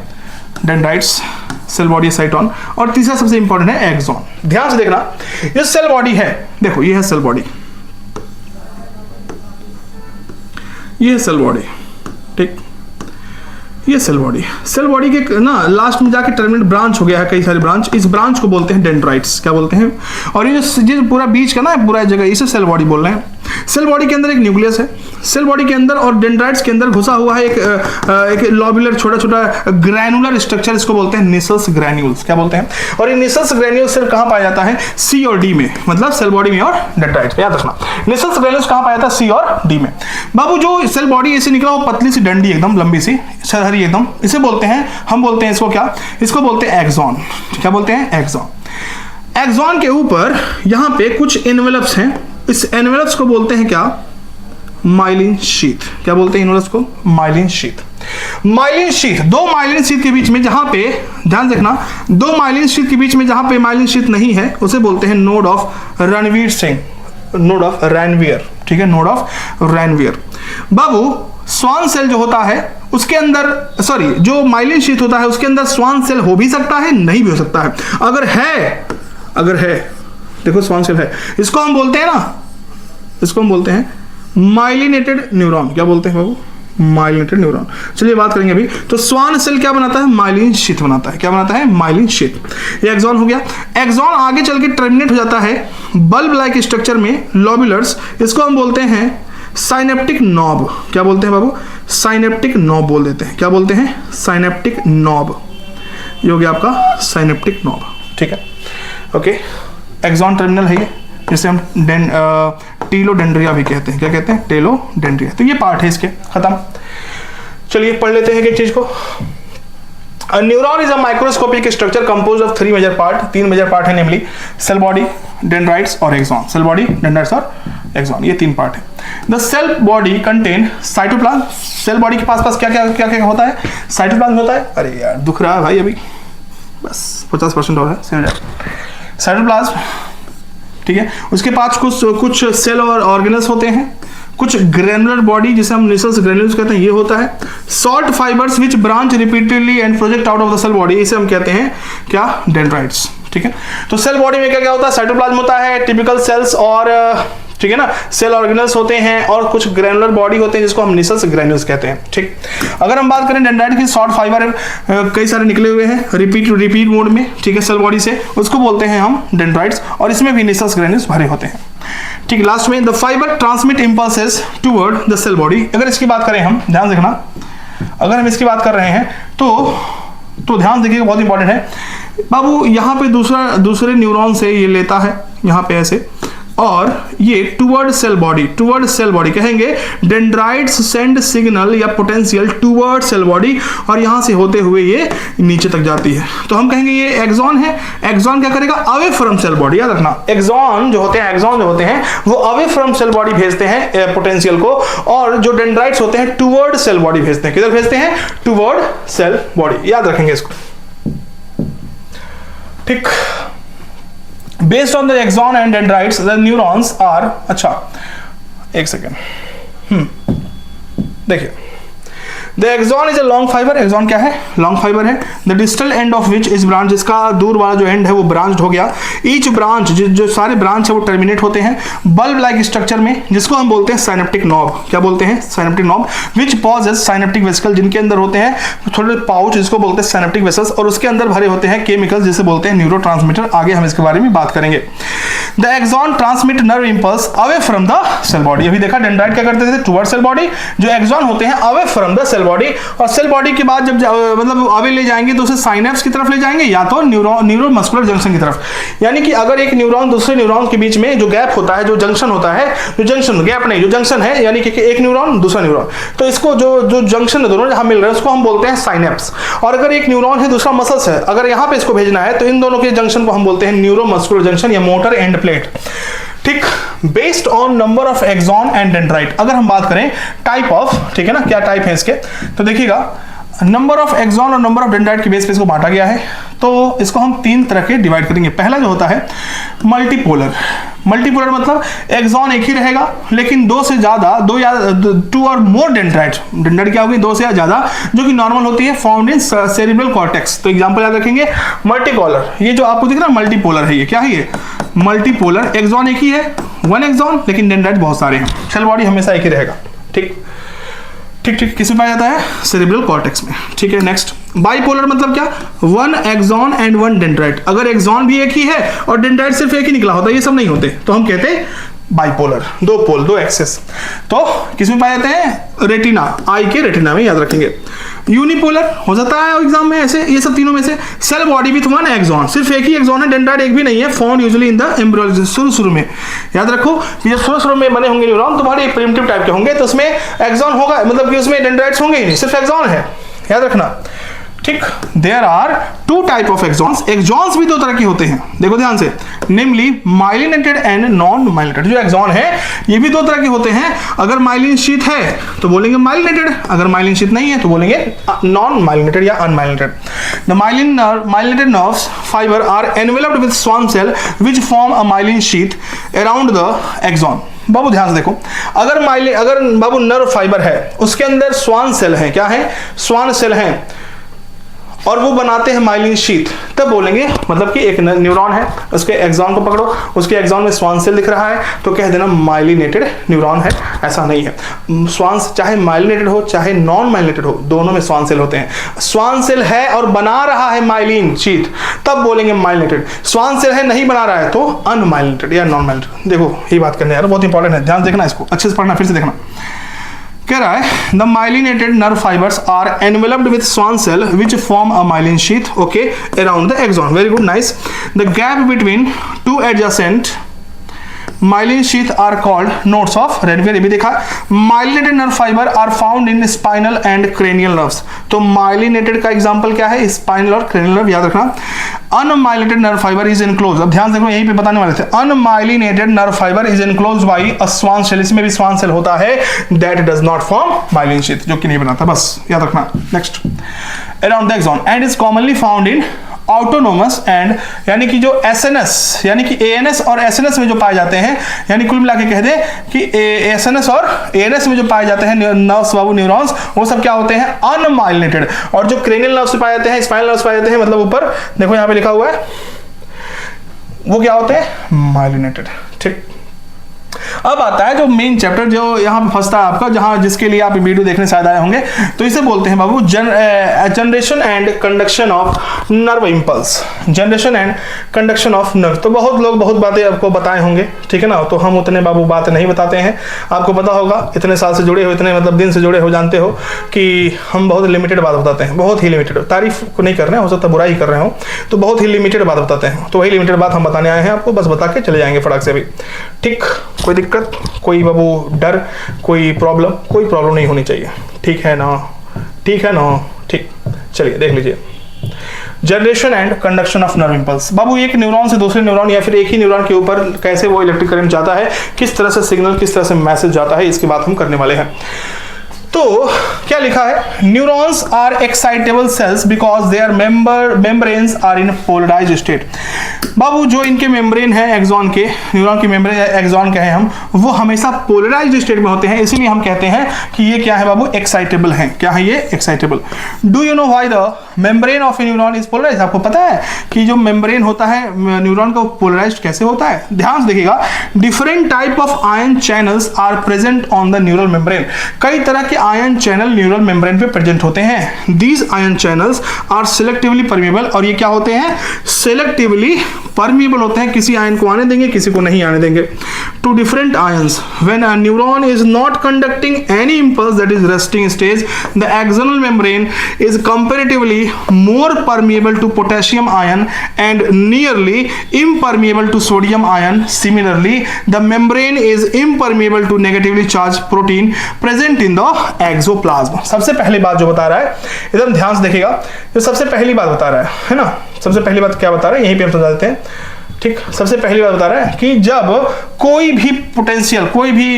डेंड्राइट्स, सेल बॉडी, साइटोन, और तीसरा सबसे इंपॉर्टेंट है एक्सॉन। ध्यान से देखना, ये सेल बॉडी है, देखो ये है सेल बॉडी, ये है सेल बॉडी, ठीक, ये सेल बॉडी के ना लास्ट में जाके टर्मिनेट ब्रांच हो गया है, कई सारे ब्रांच, इस ब्रांच को बोलते हैं डेंड्राइट्स, क्या बोलते हैं। और ये जो पूरा बीच का ना पूरा जगह, इसे सेल बॉडी बोल रहे हैं। सेल बॉडी के अंदर एक न्यूक्लियस है, सेल बॉडी के अंदर और डेंड्राइट्स के अंदर घुसा हुआ है एक लॉब्यूलर छोटा छोटा ग्रैनुलर स्ट्रक्चर, इसको बोलते हैं निसल्स ग्रैन्यूल्स, क्या बोलते हैं। और ये निसल्स ग्रैन्यूल्स सिर्फ कहाँ पाया जाता है, C और D में, मतलब सेल बॉडी में और डेंड्राइट्स, याद रखना। निसल्स ग्रैन्यूल्स कहाँ पाया जाता है, C और D में। बाबू जो सेल बॉडी ऐसे निकला वो पतली सी डंडी, एकदम लंबी सी शहरी एकदम, इसे बोलते हैं, हम बोलते हैं इसको क्या, इसको बोलते हैं एक्सॉन, क्या बोलते हैं, एक्सॉन। एक्सॉन के ऊपर यहाँ पे कुछ एनवेलप्स हैं, इस एनवेलप्स को बोलते हैं क्या, माइलिन शीथ, क्या बोलते हैं एनवेलप्स को, माइलिन शीथ। माइलिन शीथ, दो माइलिन शीथ के बीच में जहां पे, ध्यान देखना, दो माइलिन शीथ के बीच में जहां पे माइलिन शीथ नहीं है, उसे बोलते हैं node of Ranveer Singh. Node of Ranvier, ठीक है, नोड ऑफ रैनवियर। बाबू स्वान सेल जो होता है उसके अंदर, सॉरी, जो माइलिन शीथ होता है उसके अंदर स्वान सेल हो भी सकता है, नहीं भी हो सकता है। अगर है देखो स्वान सेल है, इसको हम बोलते हैं ना, इसको हम बोलते हैं माइलिनेटेड न्यूरॉन। क्या बोलते हैं बाबू? Myelinated neuron. चलिए बात करेंगे अभी। तो स्वान सेल क्या बनाता है? माइलिन शीथ बनाता है। क्या बनाता है? Myelin sheath. ये एक्सॉन हो गया। एक्सॉन आगे चल के टर्मिनेट हो जाता है बल्ब लाइक स्ट्रक्चर में, लोबुलर्स। इसको हम बोलते हैं साइनेप्टिक नॉब। क्या बोलते हैं बाबू? साइनेप्टिक नॉब बोल देते हैं। क्या बोलते हैं? Synaptic knob. ये हो गया आपका साइनेप्टिक नॉब, ठीक है, ओके। एक्सॉन टर्मिनल है ये, जिसे हम टेलोडेंड्रिया भी कहते हैं। क्या कहते हैं? टेलोडेंड्रिया। तो ये पार्ट है इसके, खत्म। चलिए पढ़ लेते हैं एक चीज को। A neuron is a microscopic structure composed of 3 major part। 3 major part है, नेमली सेल बॉडी, डेंड्राइट्स और एक्सॉन। सेल बॉडी, डेंड्राइट्स और एक्सॉन, ये 3 पार्ट है। The cell body contain cytoplasm. Cell body के पास क्या क्या होता है? साइटोप्लाज्म होता है। अरे यार दुख रहा है भाई, अभी बस 50% और है, साइटोप्लाज्म, ठीक है। उसके पास कुछ सेल और ऑर्गेनल्स होते हैं, कुछ ग्रेनुलर बॉडी जिसे हम निसल्स ग्रेन्यूल्स कहते हैं, ये होता है। Short fibres which branch repeatedly and project out of the cell body, इसे हम कहते हैं क्या? डेंड्राइट्स, ठीक है। तो सेल बॉडी में क्या क्या होता है? साइटोप्लाज्म होता है, टिपिकल सेल्स और, ठीक है ना, सेल ऑर्गेनल्स होते हैं, और कुछ ग्रेनुलर बॉडी होते हैं जिसको हम निसल्स ग्रेन्यूल्स कहते हैं, ठीक। अगर हम बात करें डेंड्राइट की, शॉर्ट फाइबर कई सारे निकले हुए हैं रिपीट मोड में, ठीक है, सेल बॉडी से, उसको बोलते हैं हम डेंड्राइट्स, और इसमें भी निसल्स ग्रेन्यूल्स भरे होते हैं, ठीक। लास्ट में the fibre transmit impulses toward the cell body. अगर इसकी बात करें हम, ध्यान देखना, अगर हम इसकी बात कर रहे हैं तो ध्यान देखिएगा, बहुत इंपॉर्टेंट है बाबू। यहाँ पे दूसरे न्यूरॉन से ये लेता है, यहाँ पे ऐसे, और ये टुवर्ड सेल बॉडी कहेंगे डेंड्राइट्स सेंड सिग्नल या पोटेंशियल टुवर्ड सेल बॉडी, और यहां से होते हुए ये नीचे तक जाती है, तो हम कहेंगे ये एक्सॉन है। एक्सॉन क्या करेगा? Away from cell body. याद रखना, एक्सॉन जो होते हैं वो अवे फ्रॉम सेल बॉडी भेजते हैं पोटेंशियल को, और जो डेंड्राइट्स होते हैं टुवर्ड सेल बॉडी भेजते हैं। किधर भेजते हैं? Toward cell body. याद रखेंगे इसको, ठीक। Based on the axon and dendrites, the neurons are, अच्छा एक सेकेंड, देखिए, the axon is a long fibre. Axon क्या है? लॉन्ग फाइबर है। The distal end of which is branch, जिसका दूर वाला जो एंड है वो ब्रांच्ड हो गया। ईच ब्रांच, जो सारे ब्रांच है वो टर्मिनेट होते हैं बल्ब लाइक स्ट्रक्चर में, जिसको हम बोलते हैं साइनेप्टिक नॉब। क्या बोलते हैं? Synaptic knob. Which possess synaptic vesicle, जिनके अंदर होते हैं थोड़े पाउच, जिसको बोलते हैं साइनेप्टिक वेसल्स, और उसके अंदर भरे होते हैं केमिकल्स, जिसे बोलते हैं न्यूरोट्रांसमीटर। आगे हम इसके बारे में बात करेंगे। The axon transmit nerve impulse away from the cell body. अभी देखा डेंड्राइट क्या करते थे? Toward cell body. जो एक्सॉन होते हैं away from the cell body, और सेल बॉडी के बाद जब मतलब अवे ले जाएंगे तो उसे साइनेप्स की तरफ ले जाएंगे, या तो न्यूरो मस्कुलर जंक्शन की तरफ। यानी कि अगर एक न्यूरॉन दूसरे न्यूरॉन के बीच में जो गैप होता है, जो जंक्शन होता है, जो जंक्शन है, यानी कि एक न्यूरॉन दूसरा न्यूरॉन, तो इसको जो जंक्शन है दोनों जहां मिल रहे हैं उसको हम बोलते हैं साइनेप्स। और अगर एक न्यूरॉन है दूसरा मसल्स है, अगर यहाँ पे इसको भेजना है तो इन दोनों के जंक्शन को हम बोलते हैं न्यूरो मस्कुलर जंक्शन या मोटर एंड प्लेट, ठीक। Based on number of axon and dendrite. अगर हम बात करें टाइप ऑफ, ठीक है ना, क्या टाइप है इसके, तो देखिएगा नंबर ऑफ एक्सॉन और नंबर ऑफ डेंड्राइट के बेस पे इसको बांटा गया है। तो इसको हम 3 तरह के डिवाइड करेंगे। पहला जो होता है मल्टीपोलर। मल्टीपोलर मतलब एक्सॉन एक ही रहेगा, लेकिन 2 से ज्यादा, 2 और मोर डेंड्राइट। डेंड्राइट क्या होगी? 2 से ज्यादा, जो कि नॉर्मल होती है, फाउंड इन सेरिब्रल कॉर्टेक्स। तो एग्जांपल याद रखेंगे मल्टीकॉलर। ये जो आपको दिख रहा है मल्टीपोलर है, ये क्या है? ये मल्टीपोलर। एक्सॉन एक ही है, 1 एक्सॉन, लेकिन डेंड्राइट बहुत सारे हैं। सेल बॉडी हमेशा एक ही रहेगा, ठीक। किस में पाया जाता है? सेरिब्रल कॉर्टेक्स में, ठीक है। नेक्स्ट बाइपोलर मतलब क्या? 1 एक्सॉन एंड 1 डेंड्राइट। अगर एक्सॉन भी एक ही है और डेंड्राइट सिर्फ एक ही निकला होता, ये सब नहीं होते, तो हम कहते हैं बाइपोलर, 2 पोल, 2 एक्सेस। तो किसमें पाए जाते हैं? रेटिना, आई के रेटिना में, याद रखेंगे। यूनिपोलर हो जाता है एग्जाम में ऐसे, ये सब तीनों में से। सेल बॉडी विथ 1 एक्सॉन, सिर्फ एक ही एक्सॉन है, डेंड्राइट एक भी नहीं है, found usually in the embryology. शुरू में याद रखो कि जब शुरू में बने होंगे न्यूरॉन तो बड़े प्रिमिटिव टाइप के होंगे, तो उसमें एक्सॉन होगा, मतलब कि उसमें डेंड्राइट्स होंगे ही नहीं, सिर्फ एक्सॉन है, याद रखना, ठीक। There are two type of axons, axons भी दो तरह के होते हैं, देखो ध्यान से, namely myelinated and non myelinated. जो एक्सॉन है ये भी दो तरह के होते हैं, अगर माइलिन शीथ है तो बोलेंगे माइलिनेटेड, अगर माइलिन शीथ नहीं है तो बोलेंगे नॉन माइलिनेटेड या unmyelinated. The myelinated nerves fibre are enveloped with Schwann cell which form a myelin sheath around the axon. बाबू ध्यान से देखो, अगर बाबू नर्व फाइबर है उसके अंदर स्वान सेल है, क्या है, स्वान सेल है, और वो बनाते हैं माइलिन शीथ, तब बोलेंगे मतलब कि एक न्यूरॉन है, उसके एक्सॉन को पकड़ो, उसके एक्सॉन में स्वान सेल दिख रहा है तो कह देना माइलिनेटेड न्यूरॉन है। ऐसा नहीं है, स्वान चाहे माइलिनेटेड हो चाहे नॉन माइलिनेटेड हो, दोनों में स्वान सेल होते हैं। स्वान सेल है और बना रहा है माइलिन शीथ, तब बोलेंगे माइलिनेटेड। स्वान सेल है नहीं बना रहा है तो अनमाइलिनेटेड या नॉन माइलिनेटेड। देखो ये बात करने यार बहुत इंपॉर्टेंट है, ध्यान देखना, इसको अच्छे से पढ़ना, फिर से देखना। कह रहा है the myelinated nerve fibres are enveloped with Schwann cell which form a myelin sheath okay around the axon. Very good, nice. The gap between two adjacent myelin sheath are called nodes of Ranvier. भी देखा, myelinated nerve fibre are found in spinal and cranial nerves. तो myelinated का example क्या है, spinal और cranial nerve, याद रखना। Unmyelinated nerve fibre is enclosed, अब ध्यान देखो यहीं पे बताने वाले थे, unmyelinated nerve fibre is enclosed by a Schwann cell, इसमें भी स्वान सेल होता है, that does not form myelin sheath, जो कि नहीं बनाता, बस याद रखना। Next, around the axon and is commonly found in autonomous and, यानी कि जो एसएनएस यानी कि एएनएस और एसएनएस में जो पाए जाते हैं, यानी कुल मिला के कह दे कि एसएनएस और एएनएस में जो पाए जाते हैं नर्व्स बाबू, न्यूरॉन्स, वो सब क्या होते हैं, अनमाइलिनेटेड। और जो क्रेनियल नर्व्स पाए जाते हैं, स्पाइनल नर्व्स पाए जाते हैं, मतलब ऊपर देखो यहाँ पे लिखा हुआ है, वो क्या होते हैं, माइलिनेटेड। ठीक, अब आता है जो मेन चैप्टर जो यहाँ पे फंसता है आपका, जहां जिसके लिए आप वीडियो देखने शायद आए होंगे, तो इसे बोलते हैं बाबू generation and conduction of nerve impulse. Generation and conduction of nerve, तो बहुत लोग बहुत बातें आपको बताए होंगे, ठीक है ना, तो हम उतने बाबू बात नहीं बताते हैं। आपको पता होगा, इतने साल से जुड़े हो, इतने मतलब दिन से जुड़े हो, जानते हो कि हम बहुत लिमिटेड बात बताते हैं, बहुत ही लिमिटेड, तारीफ को नहीं कर रहे हैं, हो सकता है बुराई कर रहे हो, तो बहुत ही लिमिटेड बात बताते हैं। तो वही लिमिटेड बात हम बताने आए हैं आपको, बस बता के चले जाएंगे फटाक से अभी। ठीक, कोई दिक्कत, कोई बाबू डर, कोई प्रॉब्लम नहीं होनी चाहिए, ठीक है ना, ठीक है ना, ठीक। चलिए देख लीजिए, generation and conduction of nerve impulse. बाबू एक न्यूरॉन से दूसरे न्यूरॉन या फिर एक ही न्यूरॉन के ऊपर कैसे वो इलेक्ट्रिक करंट जाता है, किस तरह से सिग्नल, किस तरह से मैसेज जाता है, इसकी बात हम करने वाले हैं। तो क्या लिखा है, neurons are excitable cells because their membranes are in polarized state. बाबू जो इनके मेम्ब्रेन है एक्सॉन के, न्यूरॉन की मेम्ब्रेन एक्सॉन कहें हम, वो हमेशा पोलराइज्ड स्टेट में होते हैं, इसीलिए हम कहते हैं कि ये क्या है बाबू, एक्साइटेबल है। क्या है ये, excitable. Do you know why the membrane of a neuron is polarised? आपको पता है कि जो मेम्ब्रेन होता है न्यूरॉन का, पोलराइज्ड कैसे होता है? ध्यान से देखिएगा, different type of ion channels are present on the neural membrane. कई तरह के आयन चैनल न्यूरल मेम्ब्रेन पे प्रेजेंट होते हैं। These ion channels are selectively permeable, और ये क्या होते हैं, सिलेक्टिवली परमिएबल होते हैं, किसी आयन को आने देंगे, किसी को नहीं आने देंगे। To different ions, when a neuron is not conducting any impulse that is resting stage, the axonal membrane is comparatively more permeable to potassium ion and nearly impermeable to sodium ion. Similarly, the membrane is impermeable to negatively charged protein present in the exoplasm. सबसे पहली बात जो बता रहा है, एकदम ध्यान से देखिएगा, जो सबसे पहली बात बता रहा है ना, सबसे पहली बात क्या बता रहा है, यहीं पे हम समझा देते हैं। ठीक, सबसे पहली बात बता रहा है कि जब कोई भी पोटेंशियल, कोई भी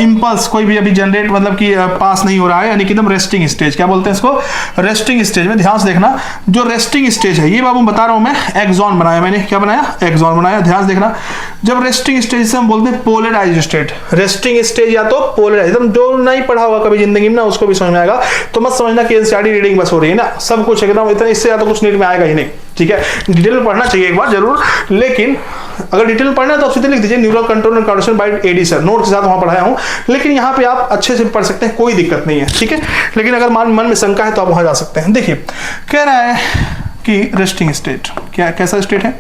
इंपल्स, कोई भी अभी जनरेट मतलब कि पास नहीं हो रहा है, यानी कि एकदम रेस्टिंग स्टेज, क्या बोलते हैं इसको, रेस्टिंग स्टेज में। ध्यान से देखना, जो रेस्टिंग स्टेज है, ये बाबू बता रहा हूं मैं, एक्सॉन बनाया मैंने, क्या बनाया, एक्सॉन बनाया। ध्यान से देखना, जब रेस्टिंग स्टेज से हम बोलते हैं पोलराइज्ड स्टेट, रेस्टिंग स्टेज या तो पोलराइज, एकदम जो नहीं पढ़ा होगा कभी जिंदगी में ना, उसको भी समझ में आएगा, तो मत समझना कि एनसीईआरटी रीडिंग बस हो रही है ना, सब कुछ एकदम इतना, इससे ज्यादा कुछ नीट में आएगा ही नहीं। ठीक है, डिटेल में पढ़ना चाहिए एक बार जरूर, लेकिन अगर डिटेल में पढ़ना है तो आप सीधे लिख दीजिए neural control and coordination by AD sir, note के साथ वहां पढ़ाया हूं, लेकिन यहाँ पे आप अच्छे से पढ़ सकते हैं, कोई दिक्कत नहीं है। ठीक है, लेकिन अगर मन में शंका है तो आप वहां जा सकते हैं। देखिए कह रहा है कि रेस्टिंग स्टेट, क्या कैसा स्टेट है,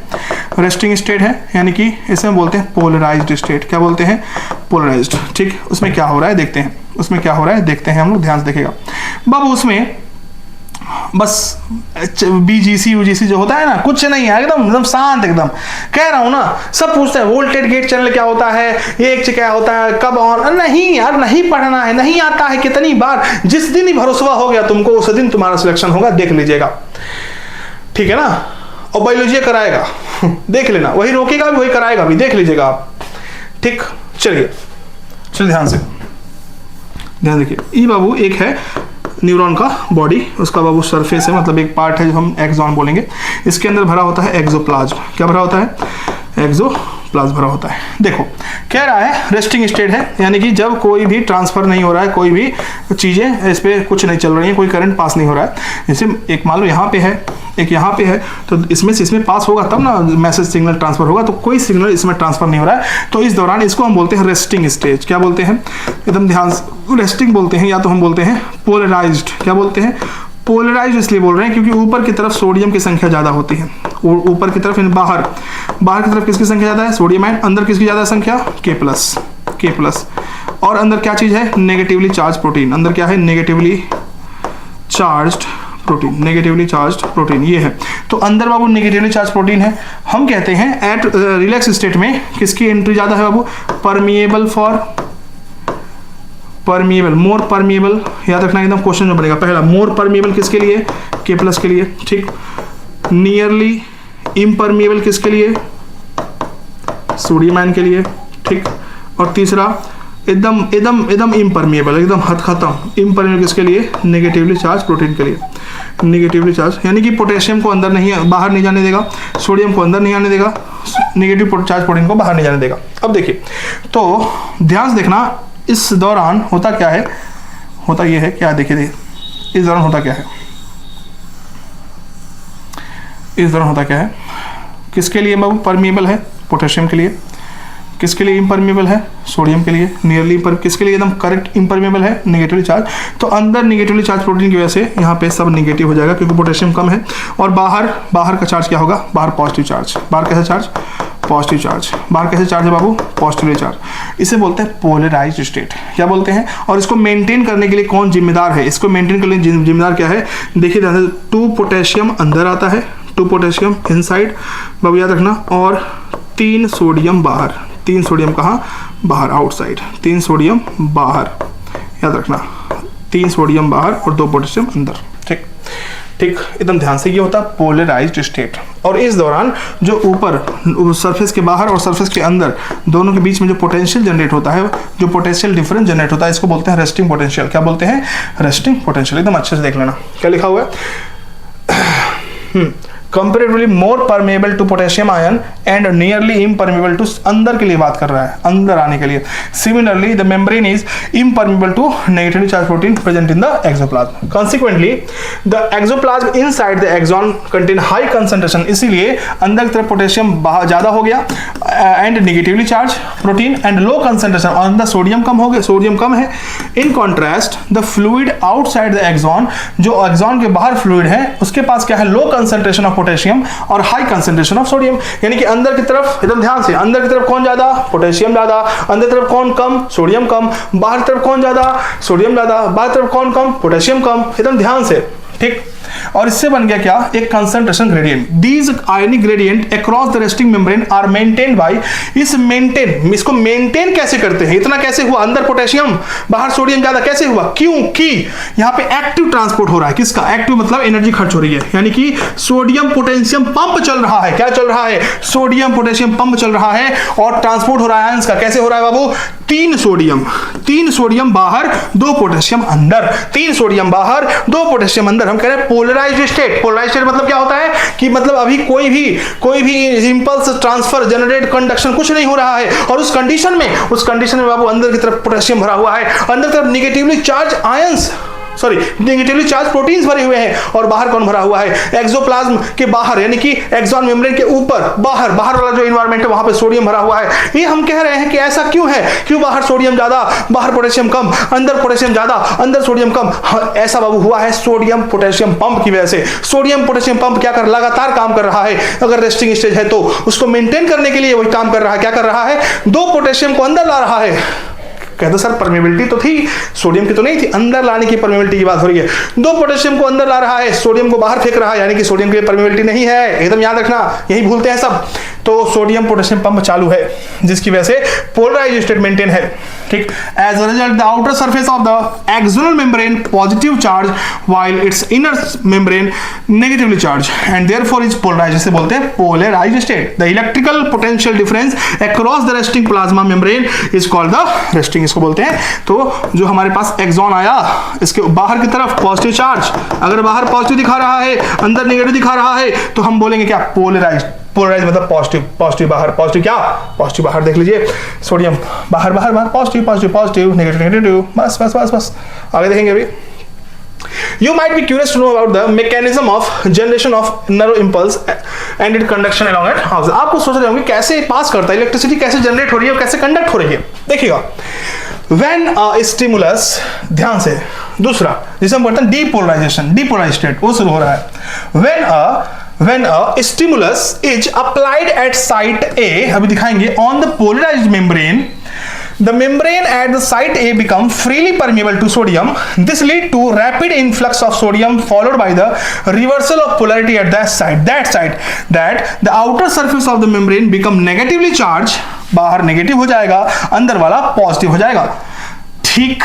रेस्टिंग स्टेट है, यानी कि इसे हम बोलते हैं पोलराइज्ड स्टेट। क्या बोलते हैं, पोलराइज्ड। ठीक, उसमें क्या हो रहा है देखते हैं, उसमें क्या हो रहा है देखते हैं हम लोग, ध्यान से देखिएगा बाबू। उसमें बस BGC UGC जो होता है ना, कुछ नहीं है, एकदम एकदम शांत, एकदम कह रहा हूं ना। सब पूछते हैं वोल्टेज गेट चैनल क्या होता है, ये क्या होता है, कब ऑन, नहीं यार नहीं पढ़ना है, नहीं आता है कितनी बार, जिस दिन ही भरोसा हो गया तुमको उस दिन तुम्हारा सिलेक्शन होगा, देख लीजिएगा, ठीक है ना। और बायोलॉजी कराएगा देख लेना, वही रोकेगा भी वही कराएगा भी, देख लीजिएगा आप, ठीक। चलिए ध्यान से ध्यान देखिए, ये बाबू एक है न्यूरॉन का बॉडी, उसका बाबू सरफेस है, मतलब एक पार्ट है जो हम एक्सॉन बोलेंगे। इसके अंदर भरा होता है एक्सोप्लाज्म। क्या भरा होता है? एक्सोप्लाज्म भरा होता है। देखो कह रहा है रेस्टिंग स्टेट है, यानी कि जब कोई भी ट्रांसफर नहीं हो रहा है, कोई भी चीजें इस पे कुछ नहीं चल रही है, कोई करंट पास नहीं हो रहा है। जैसे एक मान लो यहाँ पे है, एक यहाँ पे है, तो इसमें से इसमें पास होगा तब ना मैसेज सिग्नल ट्रांसफर होगा, तो कोई सिग्नल इसमें ट्रांसफर नहीं हो रहा है, तो इस दौरान इसको हम बोलते हैं रेस्टिंग स्टेज। क्या बोलते हैं? एकदम ध्यान से, रेस्टिंग बोलते हैं, या तो हम बोलते हैं पोलराइज्ड। क्या बोलते हैं? पोलराइज्ड इसलिए बोल रहे हैं क्योंकि ऊपर की तरफ सोडियम की संख्या ज्यादा होती है, ऊपर की तरफ, बाहर की तरफ किसकी संख्या ज्यादा है? Sodium ion. अंदर किसकी ज्यादा संख्या? K+। और अंदर क्या चीज है? Negatively charge protein. अंदर क्या है? नेगेटिवली चार्ज्ड प्रोटीन, ये है। तो अंदर बाबू नेगेटिवली चार्ज प्रोटीन है। हम कहते हैं एट रिलैक्स स्टेट में किसकी एंट्री ज्यादा है बाबू? मोर परमिएबल, याद रखना एकदम क्वेश्चन में बनेगा। पहला मोर परमिएबल किसके लिए? K+ के लिए, ठीक। नियरली इम्परमिएबल किसके लिए? सोडियम आयन के लिए, ठीक। और तीसरा एकदम इम्परमिएबल, एकदम हद खत्म, इम्परमिएबल किसके लिए? नेगेटिवली चार्ज प्रोटीन के लिए। नेगेटिवली चार्ज यानी कि पोटेशियम को अंदर नहीं, बाहर नहीं जाने देगा, सोडियम को अंदर नहीं आने देगा, नेगेटिव चार्ज प्रोटीन को बाहर नहीं जाने देगा। अब देखिए, तो ध्यान से देखना, इस दौरान होता क्या है? होता ये है क्या, देखिए इस दौरान होता क्या है, इस दौरान होता क्या है? किसके लिए बाबू परमिएबल है? पोटेशियम के लिए। किसके लिए इम्परमिएबल है? सोडियम के लिए। नियरली पर किसके लिए एकदम करेक्ट इम्परमिएबल है? Negatively charge. तो अंदर नेगेटिवली चार्ज प्रोटीन की वजह से यहाँ पे सब नेगेटिव हो जाएगा क्योंकि पोटेशियम कम है। और बाहर का चार्ज क्या होगा? बाहर पॉजिटिव चार्ज। बाहर कैसा चार्ज? Positive charge. बाहर कैसे चार्ज है बाबू? Positively charge. इसे बोलते हैं पोलराइज्ड स्टेट। क्या बोलते हैं? और इसको मेंटेन करने के लिए कौन जिम्मेदार है? इसको मेंटेन करने के लिए जिम्मेदार क्या है? देखिए 2 पोटेशियम अंदर आता है, 2 पोटेशियम इनसाइड बाबू, याद रखना। और 3 सोडियम बाहर। 3 सोडियम कहाँ? बाहर, आउटसाइड। 3 सोडियम बाहर, याद रखना। 3 सोडियम बाहर और 2 पोटेशियम अंदर, ठीक। एकदम ध्यान से, ये होता है पोलराइज्ड स्टेट। और इस दौरान जो ऊपर सरफेस के बाहर और सरफेस के अंदर दोनों के बीच में जो पोटेंशियल जनरेट होता है, जो पोटेंशियल डिफरेंस जनरेट होता है, इसको बोलते हैं रेस्टिंग पोटेंशियल। क्या बोलते हैं? Resting potential. एकदम अच्छे से देख लेना क्या लिखा हुआ है। Comparatively more permeable to potassium ion and nearly impermeable to, अंदर के लिए बात कर रहा है, अंदर आने के लिए। Similarly the membrane is impermeable to negatively charge protein present in the axoplasm. Consequently the axoplasm inside the axon contain high concentration, इसीलिए अंदर की तरफ पोटेशियम ज्यादा हो गया and negatively charge protein and low concentration, और अंदर सोडियम कम हो गया, सोडियम कम है। In contrast the fluid outside the axon, जो एक्सॉन के बाहर फ्लूइड है उसके पास क्या है? लो कंसंट्रेशन ऑफ पोटेशियम और हाई कंसंट्रेशन ऑफ सोडियम। यानी कि अंदर की तरफ, एकदम ध्यान से, अंदर की तरफ कौन ज्यादा? पोटेशियम ज्यादा। अंदर की तरफ कौन कम? सोडियम कम। बाहर की तरफ कौन ज्यादा? सोडियम ज्यादा। बाहर की तरफ कौन कम? पोटेशियम कम। एकदम ध्यान से, ठीक। और इससे बन गया क्या? एक concentration gradient. These ionic gradient across the resting membrane are maintained by, इसको मेंटेन कैसे करते हैं? इतना कैसे हुआ? अंदर पोटेशियम बाहर सोडियम ज्यादा, कैसे हुआ? क्योंकि यहाँ पे एक्टिव ट्रांसपोर्ट हो रहा है। किसका? एक्टिव मतलब एनर्जी खर्च हो रही है, यानी कि सोडियम पोटेशियम पंप चल रहा है। क्या चल रहा है? सोडियम पोटेशियम पंप चल रहा है और ट्रांसपोर्ट हो रहा है आयंस का। कैसे हो रहा है बाबू? 3 सोडियम बाहर 2 पोटेशियम अंदर। 3 सोडियम बाहर 2 पोटेशियम अंदर। हम कह रहे हैं पोलराइज्ड स्टेट। पोलराइज्ड स्टेट मतलब क्या होता है? कि मतलब अभी कोई भी इंपल्स ट्रांसफर जनरेट कंडक्शन कुछ नहीं हो रहा है। और उस कंडीशन में बाबू अंदर की तरफ पोटेशियम भरा हुआ है, अंदर की तरफ negatively charge ions, negatively charge proteins भरे हुए हैं, और बाहर कौन भरा हुआ है? एक्सोप्लाज्म के बाहर, यानी कि एक्सॉन मेम्ब्रेन के ऊपर, बाहर वाला जो एनवायरनमेंट है वहां पे सोडियम भरा हुआ है। ये हम कह रहे हैं कि ऐसा क्यों है? क्यों बाहर सोडियम ज्यादा, बाहर पोटेशियम कम, अंदर पोटेशियम ज्यादा, अंदर सोडियम कम? ऐसा बाबू हुआ है सोडियम पोटेशियम पंप की वजह से। सोडियम पोटेशियम पंप क्या कर, लगातार काम कर रहा है। अगर रेस्टिंग स्टेज है तो उसको मेंटेन करने के लिए वही काम कर रहा है। क्या कर रहा है? 2 पोटेशियम को अंदर ला रहा है। कहते सर परमेबिलिटी तो थी, सोडियम की तो नहीं थी, अंदर लाने की परमेबिलिटी की बात हो रही है। 2 पोटेशियम को अंदर ला रहा है, सोडियम को बाहर फेंक रहा है, यानी कि सोडियम की परमेबिलिटी नहीं है, एकदम याद रखना, यही भूलते हैं सब। तो सोडियम पोटेशियम पंप चालू है, जिसकी वजह से पोलराइज्ड स्टेट मेंटेन है, ठीक। As a result the outer surface of the external membrane positive charge while its inner membrane negatively charge and therefore is polarised, जिसे बोलते हैं polarised state. The electrical potential difference across the resting plasma membrane is called the resting, इसको बोलते हैं। तो जो हमारे पास axon आया, इसके बाहर की तरफ पॉजिटिव चार्ज, अगर बाहर पॉजिटिव दिखा रहा है, अंदर नेगेटिव दिखा रहा है, तो हम बोलेंगे क्या, पोलराइज्ड। पोलराइज मतलब पॉजिटिव, पॉजिटिव बाहर, पॉजिटिव क्या, पॉजिटिव बाहर। देख लीजिए सोडियम बाहर बाहर बाहर, positive positive positive, negative negative, बस बस बस बस। आगे देखेंगे अभी। You might be curious to know about the mechanism of generation of nerve impulse and its conduction along it. आपको सोच रहे होंगे कैसे पास करता है, इलेक्ट्रिसिटी कैसे जनरेट हो रही है और कैसे कंडक्ट हो रही है। देखिएगा, when a stimulus, ध्यान से, दूसरा जिसे हम बोलते हैं डीपोलराइजेशन, डीपोलराइज्ड स्टेट, वो शुरू हो रहा है। When a stimulus is applied at site A, अभी दिखाएंगे, on the polarized membrane, the membrane at the site A become freely permeable to sodium. This lead to rapid influx of sodium followed by the reversal of polarity at that site. That the outer surface of the membrane become negatively charged, बाहर negative हो जाएगा, अंदर वाला positive हो जाएगा, ठीक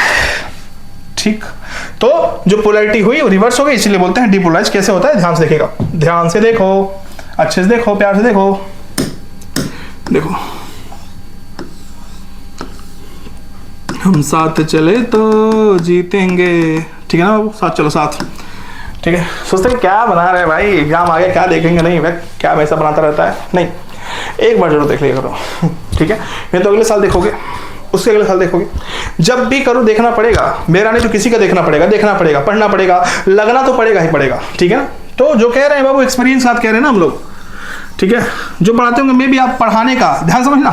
ठीक। तो जो पोलैरिटी हुई वो रिवर्स हो गई, इसलिए बोलते हैं डीपोलराइज। कैसे होता है, ध्यान से देखिएगा, ध्यान से देखो, अच्छे से देखो, प्यार से देखो, देखो। हम साथ चले तो जीतेंगे, ठीक है ना बाबू, साथ चलो साथ, ठीक है। सोचते हैं क्या बना रहे भाई, एग्जाम आ गया क्या देखेंगे, नहीं भाई क्या वैसा बनाता रहता है, नहीं, एक बार जरूर देख लिया करो, ठीक है। ये तो अगले साल देखोगे, उसके अगले साल देखोगे, जब भी करो देखना पड़ेगा, मेरा नहीं तो किसी का देखना पड़ेगा, पढ़ना पड़ेगा, लगना तो पड़ेगा ही पड़ेगा, ठीक है ना। तो जो कह रहे हैं बाबू एक्सपीरियंस साथ कह रहे हैं ना हम लोग, ठीक है। जो पढ़ाते होंगे, मे भी आप पढ़ाने का ध्यान समझना,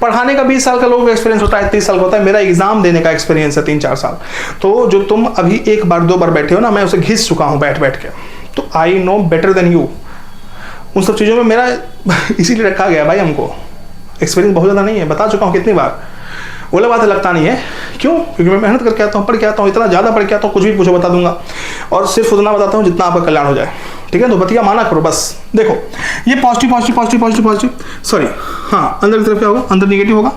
पढ़ाने का 20 साल का लोगों का एक्सपीरियंस होता है, 30 साल का होता है, मेरा एग्जाम देने का एक्सपीरियंस है 3-4 साल। तो जो तुम अभी 1 बार 2 बार बैठे हो ना, मैं उसे घिस चुका हूँ बैठ बैठ के, तो I know better than you. उन सब चीज़ों में मेरा इसीलिए रखा गया भाई, हमको एक्सपीरियंस बहुत ज़्यादा नहीं है, बता चुका हूँ कितनी बार। वो बात लगता नहीं है, क्यों, क्योंकि मैं मेहनत करके आता हूँ, पढ़ के आता हूँ, इतना ज़्यादा पढ़ के आता हूँ, कुछ भी पूछो बता दूंगा, और सिर्फ उतना बताता हूँ जितना आपका कल्याण हो जाए, ठीक है। तो बतिया माना करो बस। देखो ये positive positive positive positive positive, sorry हाँ, अंदर की तरफ क्या होगा, अंदर नेगेटिव होगा,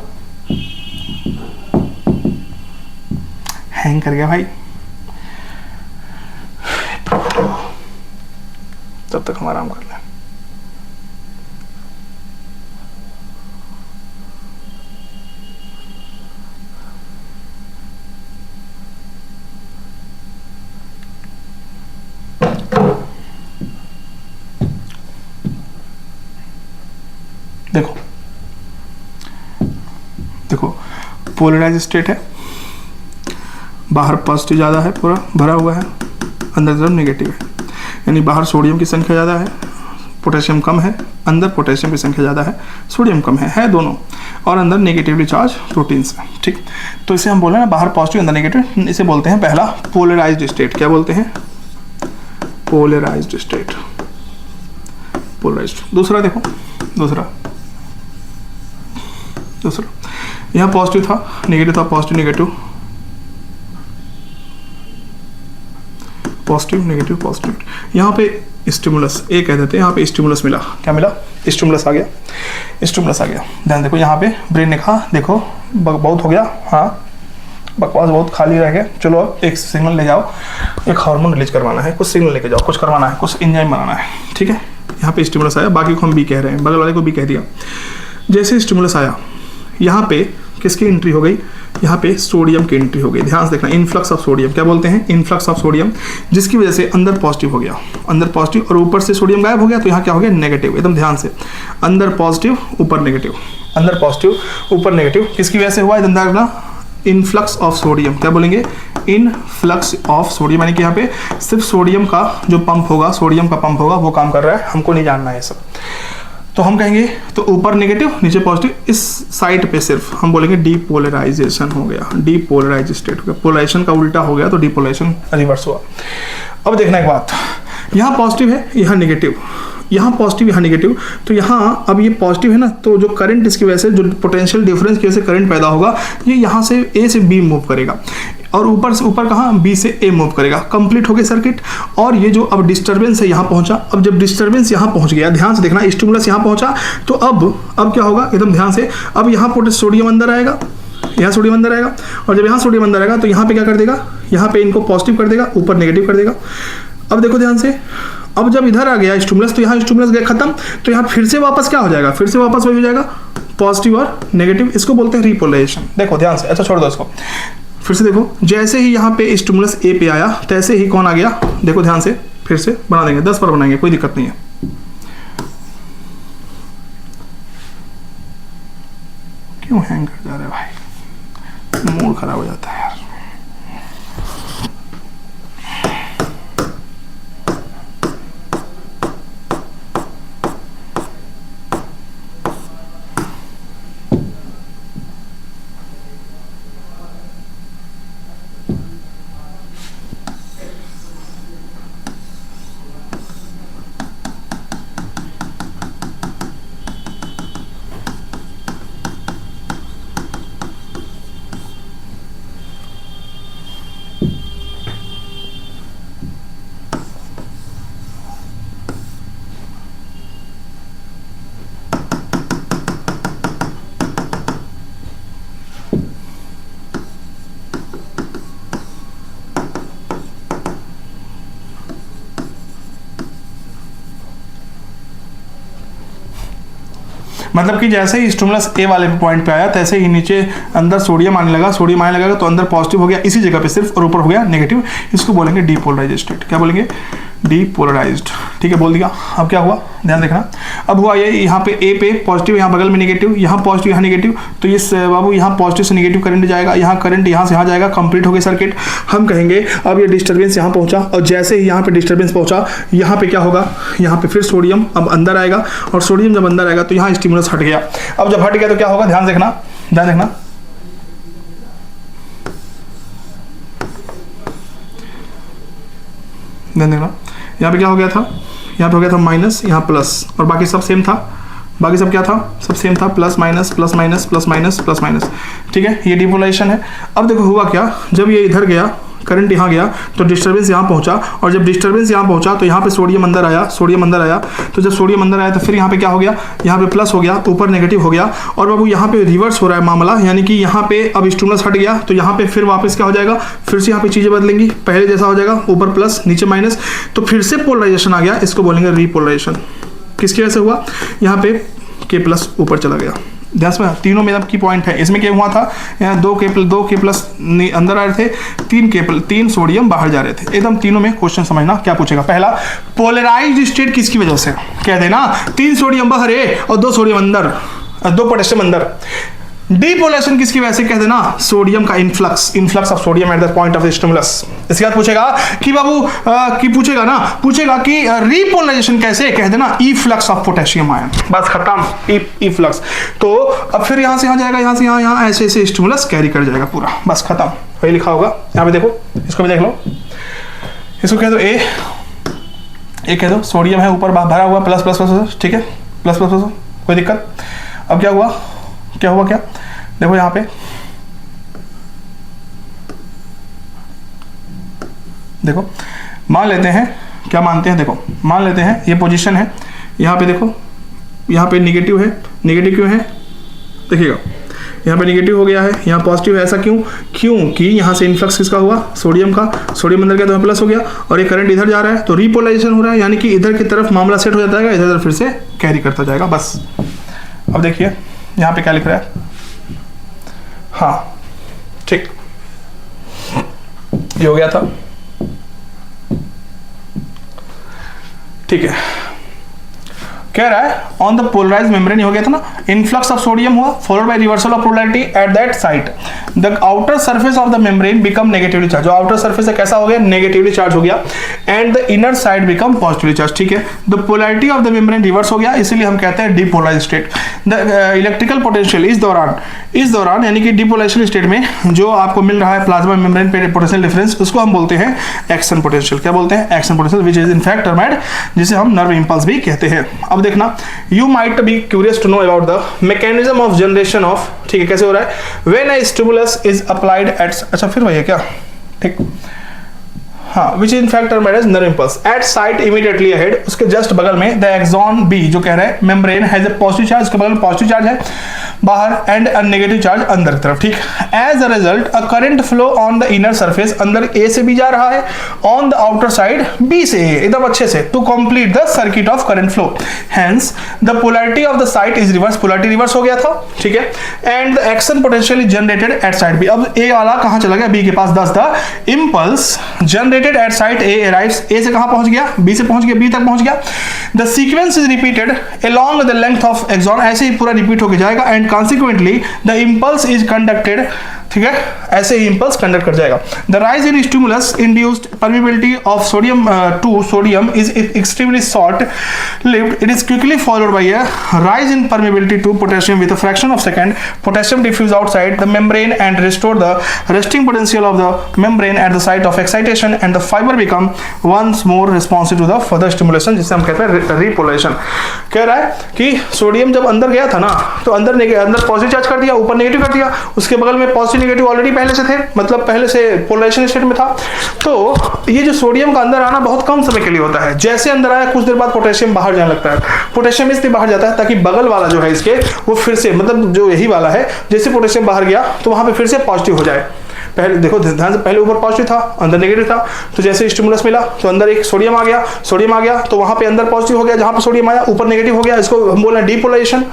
हैंग कर गया भाई, तब तक हम आराम कर लें। देखो देखो, पोलराइज स्टेट है, बाहर पॉजिटिव ज़्यादा है, पूरा भरा हुआ है, अंदर तरफ नेगेटिव है, यानी बाहर सोडियम की संख्या ज़्यादा है, पोटेशियम कम है, अंदर पोटेशियम की संख्या ज़्यादा है, सोडियम कम है दोनों, और अंदर नेगेटिवली चार्ज प्रोटीन्स है, ठीक। तो इसे हम बोले ना, बाहर पॉजिटिव अंदर नेगेटिव, इसे बोलते हैं पहला पोलराइज्ड स्टेट। क्या बोलते हैं, पोलराइज्ड स्टेट, पोलराइज्ड। दूसरा देखो, दूसरा यहाँ पॉजिटिव था, नेगेटिव था, positive negative, positive negative positive, यहाँ पे स्टिमुलस ए कह देते हैं, यहाँ पे स्टिमुलस मिला, क्या मिला, स्टिमुलस आ गया, स्टिमुलस आ गया। ध्यान देखो, यहाँ पे ब्रेन ने कहा देखो बहुत हो गया, हाँ बकवास बहुत खाली रह गया, चलो अब एक सिग्नल ले जाओ, एक हार्मोन रिलीज करवाना है, कुछ सिग्नल लेके जाओ, कुछ करवाना है, कुछ एंजाइम बनाना है, ठीक है। यहाँ पे स्टिमुलस आया, बाकी को हम बी कह रहे हैं, बगल वाले को बी कह दिया। जैसे स्टिमुलस आया, यहाँ पे किसकी एंट्री हो गई, यहाँ पे सोडियम की एंट्री हो गई। ध्यान से देखना, इनफ्लक्स ऑफ सोडियम, क्या बोलते हैं, इनफ्लक्स ऑफ सोडियम, जिसकी वजह से अंदर पॉजिटिव हो गया, अंदर पॉजिटिव, और ऊपर से सोडियम गायब हो गया, तो यहाँ क्या हो गया, नेगेटिव। एकदम ध्यान से, अंदर पॉजिटिव ऊपर नेगेटिव, अंदर पॉजिटिव ऊपर नेगेटिव, किसकी वजह से हुआ, एकदम ध्यान रखना, इनफ्लक्स ऑफ सोडियम। क्या बोलेंगे, इनफ्लक्स ऑफ सोडियम, यानी कि यहाँ पे सिर्फ सोडियम का जो पंप होगा, सोडियम का पंप होगा, वो काम कर रहा है, हमको नहीं जानना है सब। तो हम कहेंगे, तो ऊपर नेगेटिव नीचे पॉजिटिव, इस साइड पे सिर्फ हम बोलेंगे डीपोलराइजेशन हो गया, डीपोलराइज स्टेट हो गया, पोलराइजेशन का उल्टा हो गया, तो डीपोलराइजेशन रिवर्स हुआ। अब देखना एक बात, यहाँ पॉजिटिव है, यहाँ नेगेटिव, यहाँ पॉजिटिव यहाँ नेगेटिव, तो यहाँ अब ये पॉजिटिव है ना, तो जो करंट इसकी वजह से जो पोटेंशियल डिफरेंस की वजह से करंट पैदा होगा, ये यहाँ से ए से बी मूव करेगा और ऊपर से ऊपर कहाँ बी से ए मूव करेगा। कंप्लीट हो गया सर्किट। और ये जो अब डिस्टर्बेंस है यहाँ पहुंचा, अब जब डिस्टर्बेंस यहाँ पहुंच गया, ध्यान से देखना, स्टिमुलस यहाँ पहुंचा, तो अब क्या होगा, एकदम ध्यान से, अब यहाँ सोडियम अंदर आएगा, यहाँ सोडियम अंदर आएगा, और जब यहाँ सोडियम अंदर आएगा तो यहाँ पे क्या कर देगा, यहाँ पे इनको पॉजिटिव कर देगा, ऊपर नेगेटिव कर देगा। अब देखो ध्यान से, अब जब इधर आ गया स्टिमुलस, तो यहाँ स्टिमुलस गया खत्म, तो यहाँ फिर से वापस क्या हो जाएगा, फिर से वापस वही हो जाएगा, पॉजिटिव और नेगेटिव। इसको बोलते हैं रिपोलराइजेशन। देखो ध्यान से, अच्छा छोड़ दो इसको, फिर से देखो, जैसे ही यहाँ पे स्टिमुलस ए पे आया तैसे ही कौन आ गया, देखो ध्यान से, फिर से बना देंगे, 10 पर बनाएंगे, कोई दिक्कत नहीं है। क्यों हैंग कर जा रहा है भाई, मूड खराब हो जाता है यार। मतलब कि जैसे ही स्टिमुलस ए वाले पॉइंट पे आया तैसे ही नीचे अंदर सोडियम आने लगा, सोडियम आने लगा तो अंदर पॉजिटिव हो गया इसी जगह पे सिर्फ, और ऊपर हो गया नेगेटिव। इसको बोलेंगे डीपोलराइज्ड स्टेट। क्या बोलेंगे, डीपोलराइज्ड। ठीक है, बोल दिया। अब क्या हुआ, ध्यान देखना, अब हुआ ये, यहाँ पे ए पे पॉजिटिव, यहाँ बगल में नेगेटिव, यहाँ पॉजिटिव यहाँ नेगेटिव, तो ये बाबू यहाँ पॉजिटिव से नेगेटिव करंट जाएगा, यहाँ करंट यहाँ से यहाँ जाएगा, कंप्लीट हो गया सर्किट। हम कहेंगे अब ये डिस्टर्बेंस यहाँ पहुंचा, और जैसे ही यहाँ पे डिस्टर्बेंस पहुंचा, यहाँ पे क्या होगा, यहाँ पे फिर सोडियम अब अंदर आएगा, और सोडियम जब अंदर आएगा तो यहाँ स्टिमुलस हट गया। अब जब हट गया तो क्या होगा, ध्यान देखना, ध्यान देखना, ध्यान देखना, यहाँ पे क्या हो गया था, यहाँ पे हो गया था माइनस, यहाँ प्लस, और बाकी सब सेम था, बाकी सब क्या था, सब सेम था, plus minus plus minus plus minus plus minus. ठीक है, ये डिपोलराइजेशन है। अब देखो हुआ क्या, जब ये इधर गया, करंट यहाँ गया तो डिस्टर्बेंस यहाँ पहुंचा, और जब डिस्टर्बेंस यहाँ पहुंचा तो यहाँ पे सोडियम अंदर आया, सोडियम अंदर आया, तो जब सोडियम अंदर आया तो फिर यहाँ पे क्या हो गया, यहाँ पे प्लस हो गया, ऊपर नेगेटिव हो गया, और बाबू यहाँ पे रिवर्स हो रहा है मामला, यानी कि यहाँ पे अब स्टिमुलस हट गया तो यहाँ पे फिर वापस क्या हो जाएगा, फिर से यहाँ पे चीजें बदलेंगी, पहले जैसा हो जाएगा, ऊपर प्लस नीचे माइनस, तो फिर से पोलराइजेशन आ गया। इसको बोलेंगे रिपोलराइजेशन। किसकी वजह से हुआ, यहाँ पे के प्लस ऊपर चला गया। ध्यान में तीनों में की पॉइंट है, इसमें क्या हुआ था, यहाँ दो के प्लस अंदर आ रहे थे, तीन सोडियम बाहर जा रहे थे। एकदम तीनों में क्वेश्चन समझना क्या पूछेगा। पहला, पोलराइज्ड स्टेट किसकी वजह से, कह देना 3 सोडियम बाहर है और 2 सोडियम अंदर, 2 पोटेशियम अंदर। डीपोलराइजेशन किसकी वजह से, कह देना सोडियम का influx of sodium at the point of stimulus. इसके बाद पूछेगा कि बाबू पूछेगा कि रिपोलराइजेशन कैसे, कह देना इफ्लक्स ऑफ पोटेशियम आयन। बस खत्म, इफ्लक्स। तो अब फिर यहां से यहां जाएगा, यहां से यहां ऐसे ऐसे स्टिमुलस कैरी कर जाएगा पूरा, बस खत्म। वही लिखा होगा यहाँ पे, देखो इसको भी देख लो, इसको कह दो ए कह दो, सोडियम है ऊपर भरा हुआ, प्लस प्लस प्लस, ठीक है, प्लस प्लस प्लस, कोई दिक्कत। अब क्या हुआ, क्या देखो यहाँ पे, देखो मान लेते हैं, क्या मानते हैं, देखो मान लेते हैं ये पोजीशन है, यहाँ पे देखो, यहाँ पे नेगेटिव है, नेगेटिव क्यों है, देखिएगा यहाँ पे नेगेटिव हो गया है, यहाँ पॉजिटिव है, ऐसा क्योंकि यहाँ से इन्फ्लक्स किसका हुआ, सोडियम का, सोडियम अंदर गया तो प्लस हो गया, और ये करंट इधर जा रहा है तो रिपोलराइजेशन हो रहा है, यानी कि इधर की तरफ मामला सेट हो जाता है, इधर फिर से कैरी करता जाएगा, बस। अब देखिए यहाँ पे क्या लिख रहा है, हाँ ठीक, ये हो गया था, ठीक है। कह रहा है ऑन द पोलराइज मेम्ब्रेन, हो गया था ना, इनफ्लक्स ऑफ सोडियम हुआ followed by reversal of polarity at that site, the outer surface of the membrane become negatively charge. जो आउटर सरफेस है कैसा हो गया, नेगेटिवली चार्ज हो गया, and the inner side become positively charge. ठीक है, the polarity of the membrane reverse हो गया, इसीलिए हम कहते हैं depolarised state. The electrical potential इस दौरान यानी कि डिपोलराइजेशन स्टेट में जो आपको मिल रहा है प्लाज्मा मेम्ब्रेन पे पोटेंशियल डिफरेंस, उसको हम बोलते हैं एक्शन पोटेंशियल। क्या बोलते हैं? Action potential, which is in fact termed, जिसे हम नर्व इंपल्स भी कहते हैं। अब देखना, you might be curious to know about the mechanism of generation of, ठीक है, कैसे हो रहा है, when a stimulus is applied at, अच्छा फिर वही है क्या, ठीक, हाँ, which in fact termed as nerve impulse at site immediately ahead, उसके जस्ट बगल में द एक्सॉन बी जो कह रहा है membrane has a positive charge, उसके बगल में पॉजिटिव चार्ज है बाहर एंड अ नेगेटिव चार्ज अंदर की तरफ। ठीक, as a result a current flow on the inner surface, अंदर ए से भी जा रहा है, on the outer side B से ए, एकदम अच्छे से, to complete the circuit of current flow. Hence the polarity of the site is reverse, polarity reverse हो गया था। ठीक है, and the action potential is generated at side B. अब ए वाला कहां चला गया? बी के पास। Thus the impulse generated at site A arrives, A से कहां पहुंच गया? बी से पहुंच गया, बी तक पहुंच गया। The sequence is repeated along the length of axon, ऐसे ही पूरा रिपीट होकर जाएगा and consequently the impulse is conducted, ठीक है, ऐसे ही इंपल्स कंडक्ट कर जाएगा। The rise in stimulus induced permeability of sodium to sodium is extremely short lived, it is quickly followed by a rise in permeability to potassium with a fraction of second, potassium diffuse outside the membrane and restore the resting potential of the membrane at the site of excitation and the fibre become once more responsive to the further stimulation, जिसे हम कहते हैं रिपोलेशन। कह रहा है कि sodium जब अंदर गया था ना, तो अंदर पॉजिटिव चार्ज कर दिया, ऊपर नेगेटिव कर दिया, उसके बगल में पॉजिटिव नेगेटिव ऑलरेडी पहले से थे, मतलब पहले से पोलराइजेशन स्टेट में था। तो ये जो सोडियम का अंदर आना बहुत कम समय के लिए होता है, जैसे अंदर आया कुछ देर बाद पोटेशियम बाहर जाने लगता है। पोटेशियम इसलिए बाहर जाता है ताकि बगल वाला जो है इसके, वो फिर से, मतलब जो यही वाला है, जैसे पोटेशियम बाहर गया तो वहां पे फिर से पॉजिटिव हो जाए। पहले देखो ध्यान से, पहले ऊपर पॉजिटिव था, अंदर नेगेटिव था, तो जैसे स्टिमुलस मिला तो अंदर एक सोडियम आ गया तो वहां पे अंदर पॉजिटिव हो गया, जहां पे सोडियम आया ऊपर नेगेटिव हो गया, इसको हम बोल रहे हैं डिपोलराइजेशन।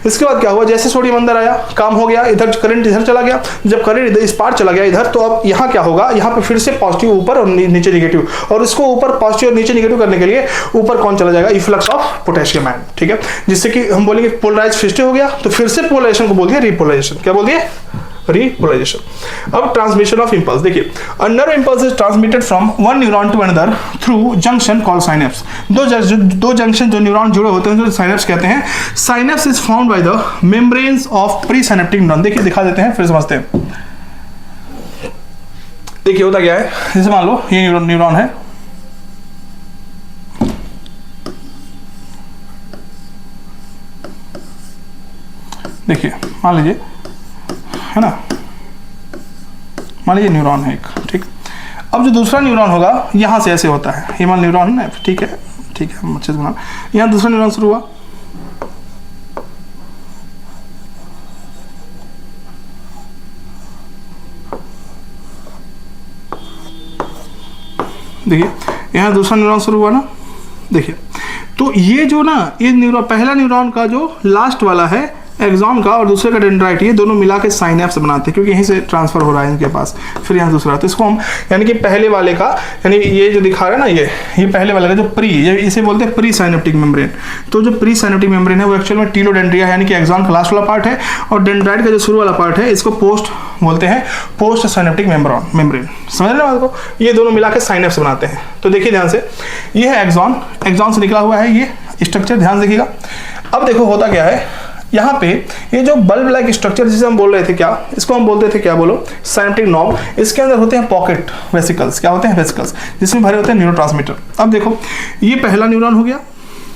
इसके बाद क्या हुआ, जैसे सोडियम अंदर आया काम हो गया, इधर करंट इधर चला गया, जब करंट इधर इस पार चला गया इधर, तो अब यहाँ क्या होगा, यहाँ पे फिर से पॉजिटिव ऊपर और नीचे नेगेटिव, और इसको ऊपर पॉजिटिव और नीचे नेगेटिव करने के लिए ऊपर कौन चला जाएगा, इफ्लक्स ऑफ पोटेशियम आयन। ठीक है, जिससे कि हम बोलेंगे पोलराइज फिर से हो गया, तो फिर से पोलराइजेशन को बोल दिया रिपोलराइजेशन। क्या बोल दिए? रिपोलराइजेशन। अब ट्रांसमिशन ऑफ इंपल्स देखिए, a nerve impulse is transmitted from one neuron to another through junction called synapse. दो जंक्शन जो न्यूरॉन जुड़े होते हैं जो साइनेप्स कहते हैं। Synapse is found by the membranes of pre synaptic neuron. देखिए दिखा देते हैं फिर समझते हैं। देखिए होता क्या है, जैसे मान लो ये न्यूरॉन है, देखिए मान लीजिए, है ना, मान लीजिए न्यूरॉन है एक, ठीक। अब जो दूसरा न्यूरॉन होगा यहां से ऐसे होता है, ये मान न्यूरॉन है ना, ठीक है, हम अच्छे से बना, यहां दूसरा न्यूरॉन शुरू हुआ, देखिए यहां दूसरा न्यूरॉन शुरू हुआ ना, देखिए तो ये जो ना, ये न्यूरॉन, पहला न्यूरॉन का जो लास्ट वाला है एक्सॉन का और दूसरे का डेंड्राइट, ये दोनों मिला के साइनेप्स बनाते हैं, क्योंकि यहीं से ट्रांसफर हो रहा है इनके पास, फिर यहाँ दूसरा, तो इसको हम यानी कि पहले वाले का, यानी ये जो दिखा रहा है ना, ये पहले वाले का जो प्री, ये इसे बोलते हैं प्री साइनेप्टिक मेम्ब्रेन। तो जो प्री साइनेप्टिक मेम्ब्रेन है वो एक्चुअल में टीलोडेंड्रिया है, यानी कि एक्सॉन का लास्ट वाला पार्ट है, और डेंड्राइट का जो शुरू वाला पार्ट है इसको पोस्ट बोलते हैं, पोस्ट साइनेप्टिक मेम्ब्रेन। समझ रहे हैं बात को? ये दोनों मिला के साइनेप्स बनाते हैं। तो देखिए ध्यान से, ये है एक्सॉन से निकला हुआ है ये स्ट्रक्चर, ध्यान देखिएगा। अब देखो होता क्या है, यहाँ पे ये जो बल्ब लाइक स्ट्रक्चर जिसे हम बोल रहे थे, क्या इसको हम बोलते थे, क्या बोलो, साइनेप्टिक नॉब। इसके अंदर होते हैं पॉकेट वेसिकल्स, क्या होते हैं, वेसिकल्स, जिसमें भरे होते हैं न्यूरोट्रांसमीटर। अब देखो ये पहला न्यूरॉन हो गया,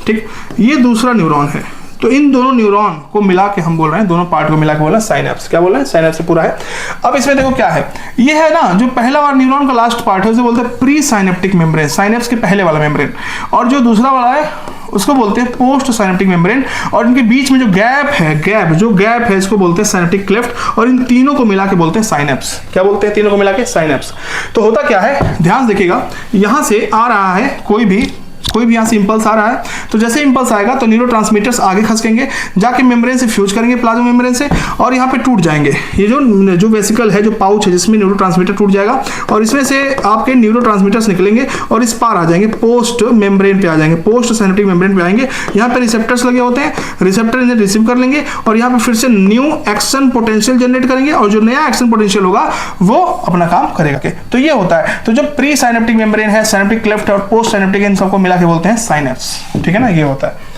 ठीक, ये दूसरा न्यूरॉन है, तो इन दोनों न्यूरॉन को मिला के हम बोल रहे हैं, दोनों पार्ट को मिला के बोल रहे हैं साइनेप्स। क्या बोल रहे हैं, साइनेप्स से पूरा है। अब इसमें देखो क्या है, ये है ना जो पहला वाला न्यूरॉन का लास्ट पार्ट है उसे बोलते हैं प्री साइनेप्टिक मेम्ब्रेन, साइनेप्स के पहले वाला मेम्ब्रेन, और जो दूसरा वाला है उसको बोलते हैं पोस्ट साइनेप्टिक मेम्ब्रेन, और इनके बीच में जो गैप है इसको बोलते हैं साइनेप्टिक क्लेफ्ट, और इन तीनों को मिला के बोलते हैं साइनेप्स। क्या बोलते हैं, तीनों को मिला के साइनेप्स। तो होता क्या है, ध्यान देखिएगा, यहां से आ रहा है कोई भी कोई भी यहाँ से इंपल्स आ रहा है तो जैसे इंपल्स आएगा तो न्यूरोट्रांसमीटर्स आगे खसकेंगे, जाके मेम्ब्रेन से फ्यूज करेंगे प्लाज्मा मेम्ब्रेन से, और यहाँ पे टूट जाएंगे। ये जो वेसिकल है, जो पाउच है जिसमें न्यूरोट्रांसमीटर टूट जाएगा और इसमें से आपके न्यूरोट्रांसमीटर्स निकलेंगे और इस पार आ जाएंगे, पोस्ट मेम्ब्रेन पे आ जाएंगे, पोस्ट सिनेप्टिक मेम्ब्रेन पे आएंगे। यहाँ पे रिसेप्टर्स लगे होते हैं, रिसेप्टर इन्हें रिसीव कर लेंगे और यहाँ पे फिर से न्यू एक्शन पोटेंशियल जनरेट करेंगे और जो नया एक्शन पोटेंशियल होगा वो अपना काम करेगा। तो ये होता है। तो जो प्री साइनेप्टिक मेम्ब्रेन है, साइनेप्टिक क्लेफ्ट और पोस्ट साइनेप्टिक, इन सबको मिला के बोलते हैं साइनेप्स। ठीक है ना, ये होता है।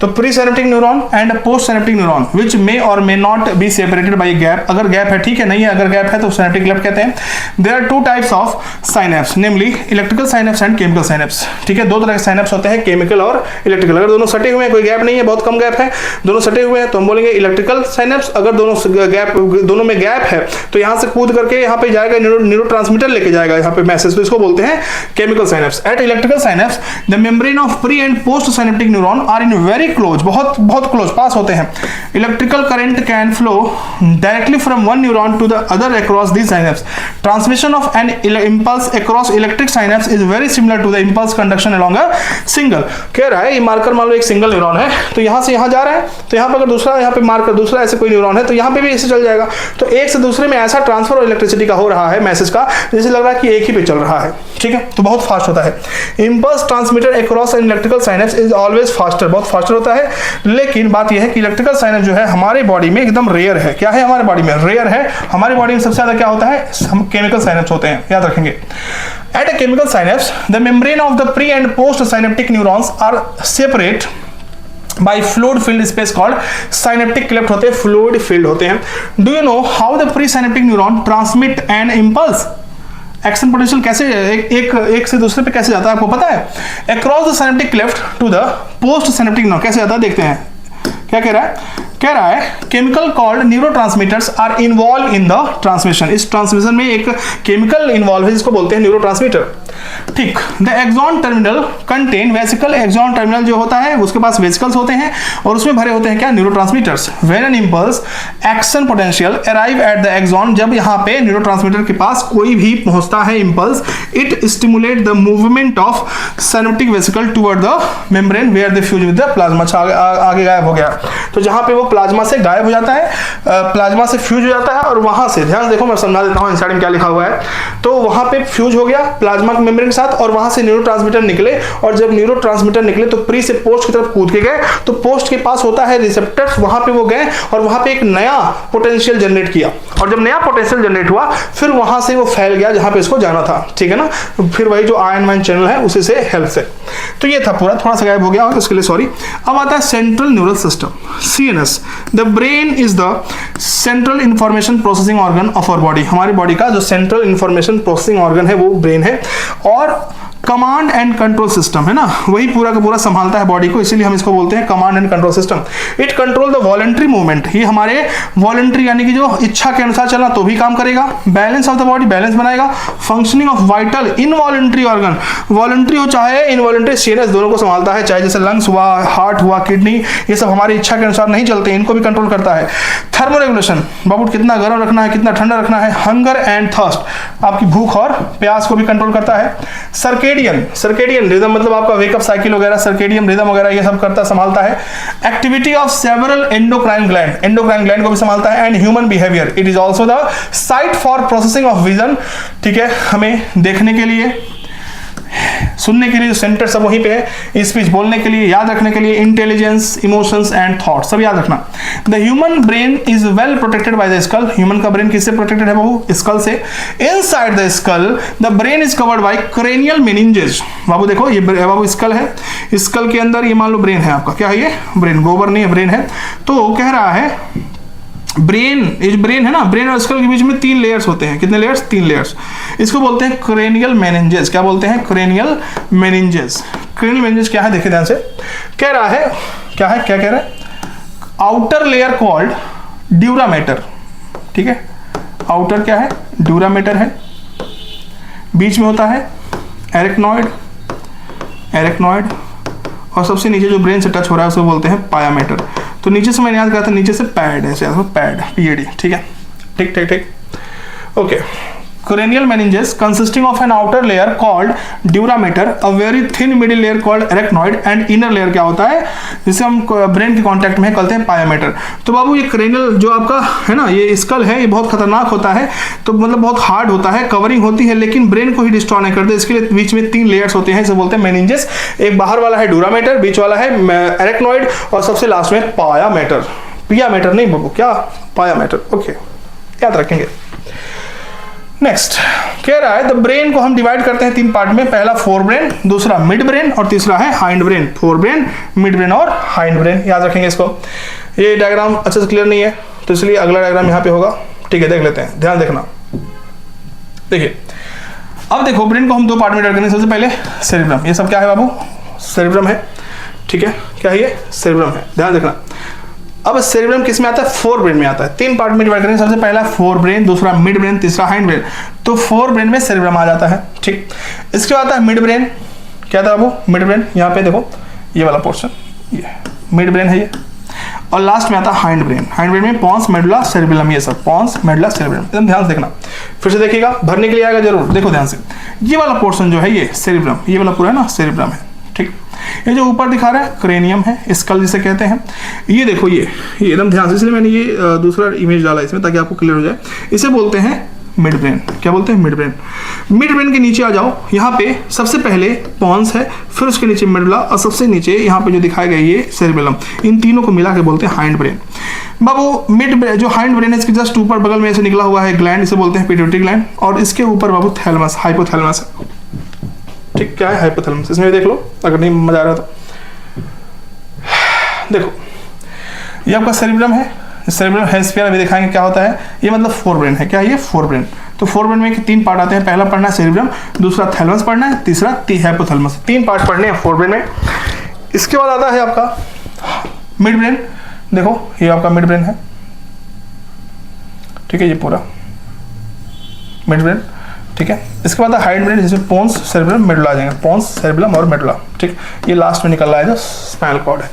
तो pre synaptic neuron and post synaptic neuron which may और may not be separated by gap. अगर गैप है ठीक है, नहीं है अगर गैप है तो साइनेप्टिक क्लेफ्ट कहते हैं। There are two types of synapse, namely electrical synapse and chemical synapse. ठीक है, दो तरह के साइनेप्स होते हैं, केमिकल और इलेक्ट्रिकल। अगर दोनों सटे हुए हैं, कोई गैप नहीं है, बहुत कम गैप है, दोनों सटे हुए हैं तो हम बोलेंगे इलेक्ट्रिकल साइनेप्स। अगर दोनों में गैप है तो यहाँ से कूद करके यहाँ पे जाएगा, न्यूरोट्रांसमीटर लेके जाएगा यहाँ पे मैसेज, तो इसको बोलते हैं chemical synapse. At electrical synapse the membrane of pre and post synaptic neuron are in very close, बहुत क्लोज पास होते हैं। Electrical current can flow directly from one neuron to the other across these synapse. Transmission of an impulse across electric synapse is very similar to the impulse conduction along a single. कह रहा है ये marker मान लो एक single neuron है, तो यहाँ से यहाँ जा रहा है, तो यहाँ पर अगर दूसरा यहाँ पे मार्कर दूसरा ऐसे कोई न्यूरॉन है तो यहाँ पे भी ऐसे चल जाएगा। तो एक से दूसरे में ऐसा ट्रांसफर इलेक्ट्रिसिटी का हो रहा है, मैसेज का, जैसे लग रहा है कि एक ही पे चल रहा है। ठीक है, तो बहुत फास्ट होता है। Impulse transmitter across an electrical synapse is always faster, बहुत फास्टर होता है। लेकिन बात यह है कि इलेक्ट्रिकल साइनेप्स जो है हमारे बॉडी में एकदम रेयर है। क्या है हमारे बॉडी में? रेयर है। हमारी बॉडी में सबसे ज्यादा क्या होता है? हम केमिकल साइनेप्स होते हैं, याद रखेंगे। At a chemical synapse the membrane of the pre and post synaptic neurons are separate by fluid field space called synaptic cleft होते हैं, फ्लूइड फील्ड होते हैं। Do you know how the pre synaptic neuron transmit an impulse? Action potential कैसे एक से दूसरे पे कैसे जाता है आपको पता है? Across the synaptic cleft to the post synaptic neuron कैसे जाता है देखते हैं। क्या कह रहा है? कह रहा है chemical called neurotransmitters are involve in the transmission. इस ट्रांसमिशन में एक केमिकल इन्वॉल्व है जिसको बोलते हैं न्यूरोट्रांसमीटर। ठीक, the axon terminal contain vesicle. Axon terminal जो होता है उसके पास वेसिकल्स होते हैं और उसमें भरे होते हैं क्या? Neurotransmitters. When an impulse action potential arrive at the axon, जब यहाँ पे न्यूरोट्रांसमीटर के पास कोई भी पहुंचता है impulse, it stimulate the movement of synaptic vesicle toward the membrane where they fuse with the plasma. आगे गायब हो गया, तो जहां पे वो प्लाज्मा से गायब हो जाता है, प्लाज्मा से फ्यूज हो जाता है और वहां से, ध्यान देखो मैं समझा देता हूं इनसाइड में क्या लिखा हुआ है। तो वहां पे फ्यूज हो गया प्लाज्मा के मेम्ब्रेन के साथ और वहां से न्यूरोट्रांसमीटर निकले, और जब न्यूरोट्रांसमीटर निकले तो प्री से पोस्ट की तरफ कूद के गए, तो पोस्ट के पास होता है रिसेप्टर्स, वहां पे वो गए और वहां पे एक नया पोटेंशियल जनरेट किया, और जब नया पोटेंशियल जनरेट हुआ फिर वहां से वो फैल गया जहां पे इसको जाना था। ठीक है ना, फिर वही जो आयन वाइन चैनल है उसी से हेल्प से। तो ये था पूरा, थोड़ा सा गायब हो गया और उसके लिए सॉरी। अब आता है central neural system, CNS। The brain is the central information processing organ of our body. हमारी बॉडी का जो सेंट्रल इंफॉर्मेशन प्रोसेसिंग ऑर्गन है वो ब्रेन है, और कमांड एंड कंट्रोल सिस्टम है ना, वही पूरा का पूरा संभालता है बॉडी को, इसीलिए हम इसको बोलते हैं command and control system. It control the voluntary movement, ये हमारे वॉलंटरी यानी कि जो इच्छा के अनुसार चलना तो भी काम करेगा। Balance of the body, balance बनाएगा। Functioning of vital involuntary organ, voluntary हो चाहे इनवॉलंटरी, CNS दोनों को संभालता है, चाहे जैसे लंग्स हुआ, हार्ट हुआ, किडनी, ये सब हमारी इच्छा के अनुसार नहीं चलते, इनको भी कंट्रोल करता है। थर्मोरेगुलेशन, बाबू कितना गर्म रखना है, कितना ठंडा रखना है। हंगर एंड थर्स्ट, आपकी भूख और प्यास को भी कंट्रोल करता है। सर्केडियन रिदम मतलब आपका वेकअप साइकिल वगैरह, सर्केडियन रिदम वगैरह ये सब करता संभालता है। Activity of several endocrine gland को भी संभालता है। And human behaviour, it is also the site for processing of vision. ठीक है, हमें देखने के लिए, सुनने के लिए जो सेंटर सब वहीं पे है, स्पीच बोलने के लिए, याद रखने के लिए, इंटेलिजेंस, इमोशंस एंड थॉट्स सब याद रखना। The human brain is well protected by the skull. Human का ब्रेन किससे प्रोटेक्टेड है बाबू? स्कल से। Inside the skull the brain is covered by cranial meninges. बाबू देखो ये बाबू स्कल है, स्कल के अंदर ये मान लो ब्रेन है आपका, क्या है ये? ब्रेन, गोबर नहीं है, ब्रेन है। तो कह रहा है ब्रेन है ना, ब्रेन और स्कल के बीच में 3 लेयर्स होते हैं। कितने लेयर्स? 3 लेयर्स। इसको बोलते हैं क्रेनियल मेनिंजेस। क्या बोलते हैं? Cranial meninges. क्रेनियल मेनिंजेस क्या है देखिए ध्यान से। कह रहा है क्या है, क्या कह रहा है? Outer layer called dura mater. ठीक है, आउटर क्या है? ड्यूरामेटर है। बीच में होता है एरेक्नॉइड, और सबसे नीचे जो ब्रेन से टच हो रहा है उसको बोलते हैं पायामेटर। तो नीचे से मैंने याद करा था, नीचे से पैड है, पैड, PAD। ठीक है, ठीक। Okay, cranial meninges consisting of an outer layer called durameter, a very thin middle layer called arachnoid and inner layer क्या होता है जिसे हम ब्रेन के कांटेक्ट में कहते हैं पायोमेटर। तो बाबू ये क्रेनियल जो आपका है ना, ये स्कल है, ये बहुत खतरनाक होता है, तो मतलब बहुत हार्ड होता है, कवरिंग होती है, लेकिन ब्रेन को ही डिस्ट्रॉय नहीं करते। इसके लिए बीच में 3 लेयर्स होते हैं, इसे बोलते हैं मेनिंजेस। एक बाहर वाला है डूरामेटर, बीच वाला है arachnoid और सबसे लास्ट में पायामेटर। पियामेटर नहीं बाबू, क्या पायामेटर। ओके, याद रखेंगे। नेक्स्ट कह रहा है द ब्रेन को हम डिवाइड करते हैं 3 पार्ट में, पहला फोर ब्रेन, दूसरा मिड ब्रेन और तीसरा है hind brain. Fore brain, mid brain और हाइंड ब्रेन, याद रखेंगे इसको। ये डायग्राम अच्छे से क्लियर नहीं है तो इसलिए अगला डायग्राम यहाँ पे होगा, ठीक है, देख लेते हैं, ध्यान देखना। देखिए अब देखो, ब्रेन को हम 2 पार्ट में डिवाइड करेंगे। सबसे पहले सेरिब्रम, ये सब क्या है बाबू, सेरिब्रम है, ठीक है, क्या है ये, सेरिब्रम है, ध्यान देखना। अब सेरिब्रम किस में आता है, फोर ब्रेन में आता है। 3 पार्ट में डिवाइड करेंगे, सबसे पहला फोर ब्रेन, दूसरा मिड ब्रेन, तीसरा हाइंड ब्रेन। तो फोर ब्रेन में सेरिब्रम आ जाता है, ठीक। इसके बाद आता है मिड ब्रेन, क्या था वो, मिड ब्रेन, यहाँ पे देखो ये वाला पोर्शन, ये मिड ब्रेन है ये। और लास्ट में आता है हाइंड ब्रेन। हाइंड ब्रेन में पॉन्स, मेडुला, सेरिबेलम, ये सब पॉन्स, मेडुला, सेरिबेलम, एकदम ध्यान से देखना। फिर से देखिएगा, भरने के लिए आएगा जरूर, देखो ध्यान से। ये वाला पोर्शन जो है ये सेरिब्रम, ये वाला पूरा है ना सेरिब्रम है, ठीक। ये जो ऊपर दिखा रहा है क्रेनियम है, स्कल जिसे कहते हैं। ये देखो ये एकदम ध्यान से, इसलिए मैंने ये दूसरा इमेज डाला इसमें ताकि आपको क्लियर हो जाए। इसे बोलते हैं मिड ब्रेन, क्या बोलते हैं, मिड ब्रेन। मिड ब्रेन के नीचे आ जाओ, यहाँ पे सबसे पहले पॉन्स है, फिर उसके नीचे मेडुला और सबसे नीचे यहाँ पे जो दिखाया गया ये सेरिबेलम। इन तीनों को मिला के बोलते हैं हाइंड ब्रेन। बाबू मिड जो हाइंड ब्रेन है इसके जस्ट ऊपर बगल में ऐसे निकला हुआ है ग्लैंड, इसे बोलते हैं पिट्यूटरी ग्लैंड। और इसके ऊपर बाबू थैलेमस, हाइपोथैलेमस है, ठीक। क्या है हाइपोथैलेमस, इसमें देख लो अगर नहीं मजा आ रहा तो। देखो ये आपका सेरिब्रम है, सेरिब्रम हेमिस्फीयर अभी दिखाएंगे क्या होता है। ये मतलब फोर ब्रेन है, क्या है ये, फोर ब्रेन। तो फोर ब्रेन में 3 पार्ट आते हैं, पहला पढ़ना है सेरिब्रम, दूसरा थैलेमस पढ़ना है, तीसरा हाइपोथैलेमस। 3 पार्ट पढ़ने हैं फोर ब्रेन में। इसके बाद आता है आपका मिड ब्रेन, देखो ये आपका मिड ब्रेन है, ठीक है, ये पूरा मिड ब्रेन, ठीक है। इसके बाद हाइंड ब्रेन जिसमें पोन्स, सेरिब्रम, मेडुला आ जाएंगे, पोन्स, सेरिब्रम और मेडुला, ठीक। ये लास्ट में निकल रहा है जो स्पाइनल कॉर्ड है,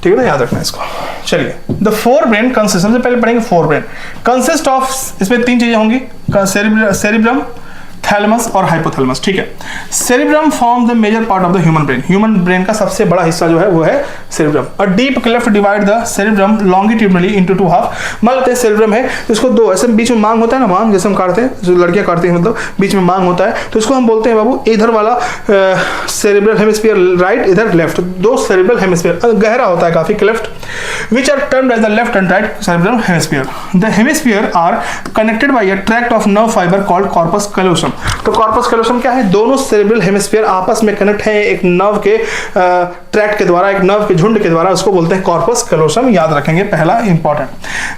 ठीक है ना, याद रखना इसको। चलिए द फोर ब्रेन कंसिस्ट, सबसे पहले पढ़ेंगे फोर ब्रेन कंसिस्ट ऑफ, इसमें 3 चीजें होंगी, सेरिब्रम, थैलेमस और हाइपोथैलेमस, ठीक है। Cerebrum form the major part of the human brain, human brain का सबसे बड़ा हिस्सा जो है वो है cerebrum. A deep cleft divide the cerebrum longitudinally into 2 half. मान लेते हैं सेरिब्रम है, इसको 2 ऐसे बीच में मांग होता है ना, मांग जैसे हम काटते हैं, जो लड़कियां काटती हैं, मतलब बीच में मांग होता है, तो इसको हम बोलते हैं बाबू इधर वाला सेरिब्रल हेमिस्फीयर राइट, इधर लेफ्ट, 2 सेरिब्रल हेमिस्फीयर, गहरा होता है काफी cleft, which are termed as the left and right cerebral hemisphere. The hemisphere are connected by a tract of nerve fiber called corpus callosum. तो corpus callosum क्या है, दोनों cerebral hemisphere आपस में कनेक्ट है एक नर्व के ट्रैक्ट के द्वारा, एक नर्व के झुंड के द्वारा, उसको बोलते हैं corpus callosum, याद रखेंगे, पहला important.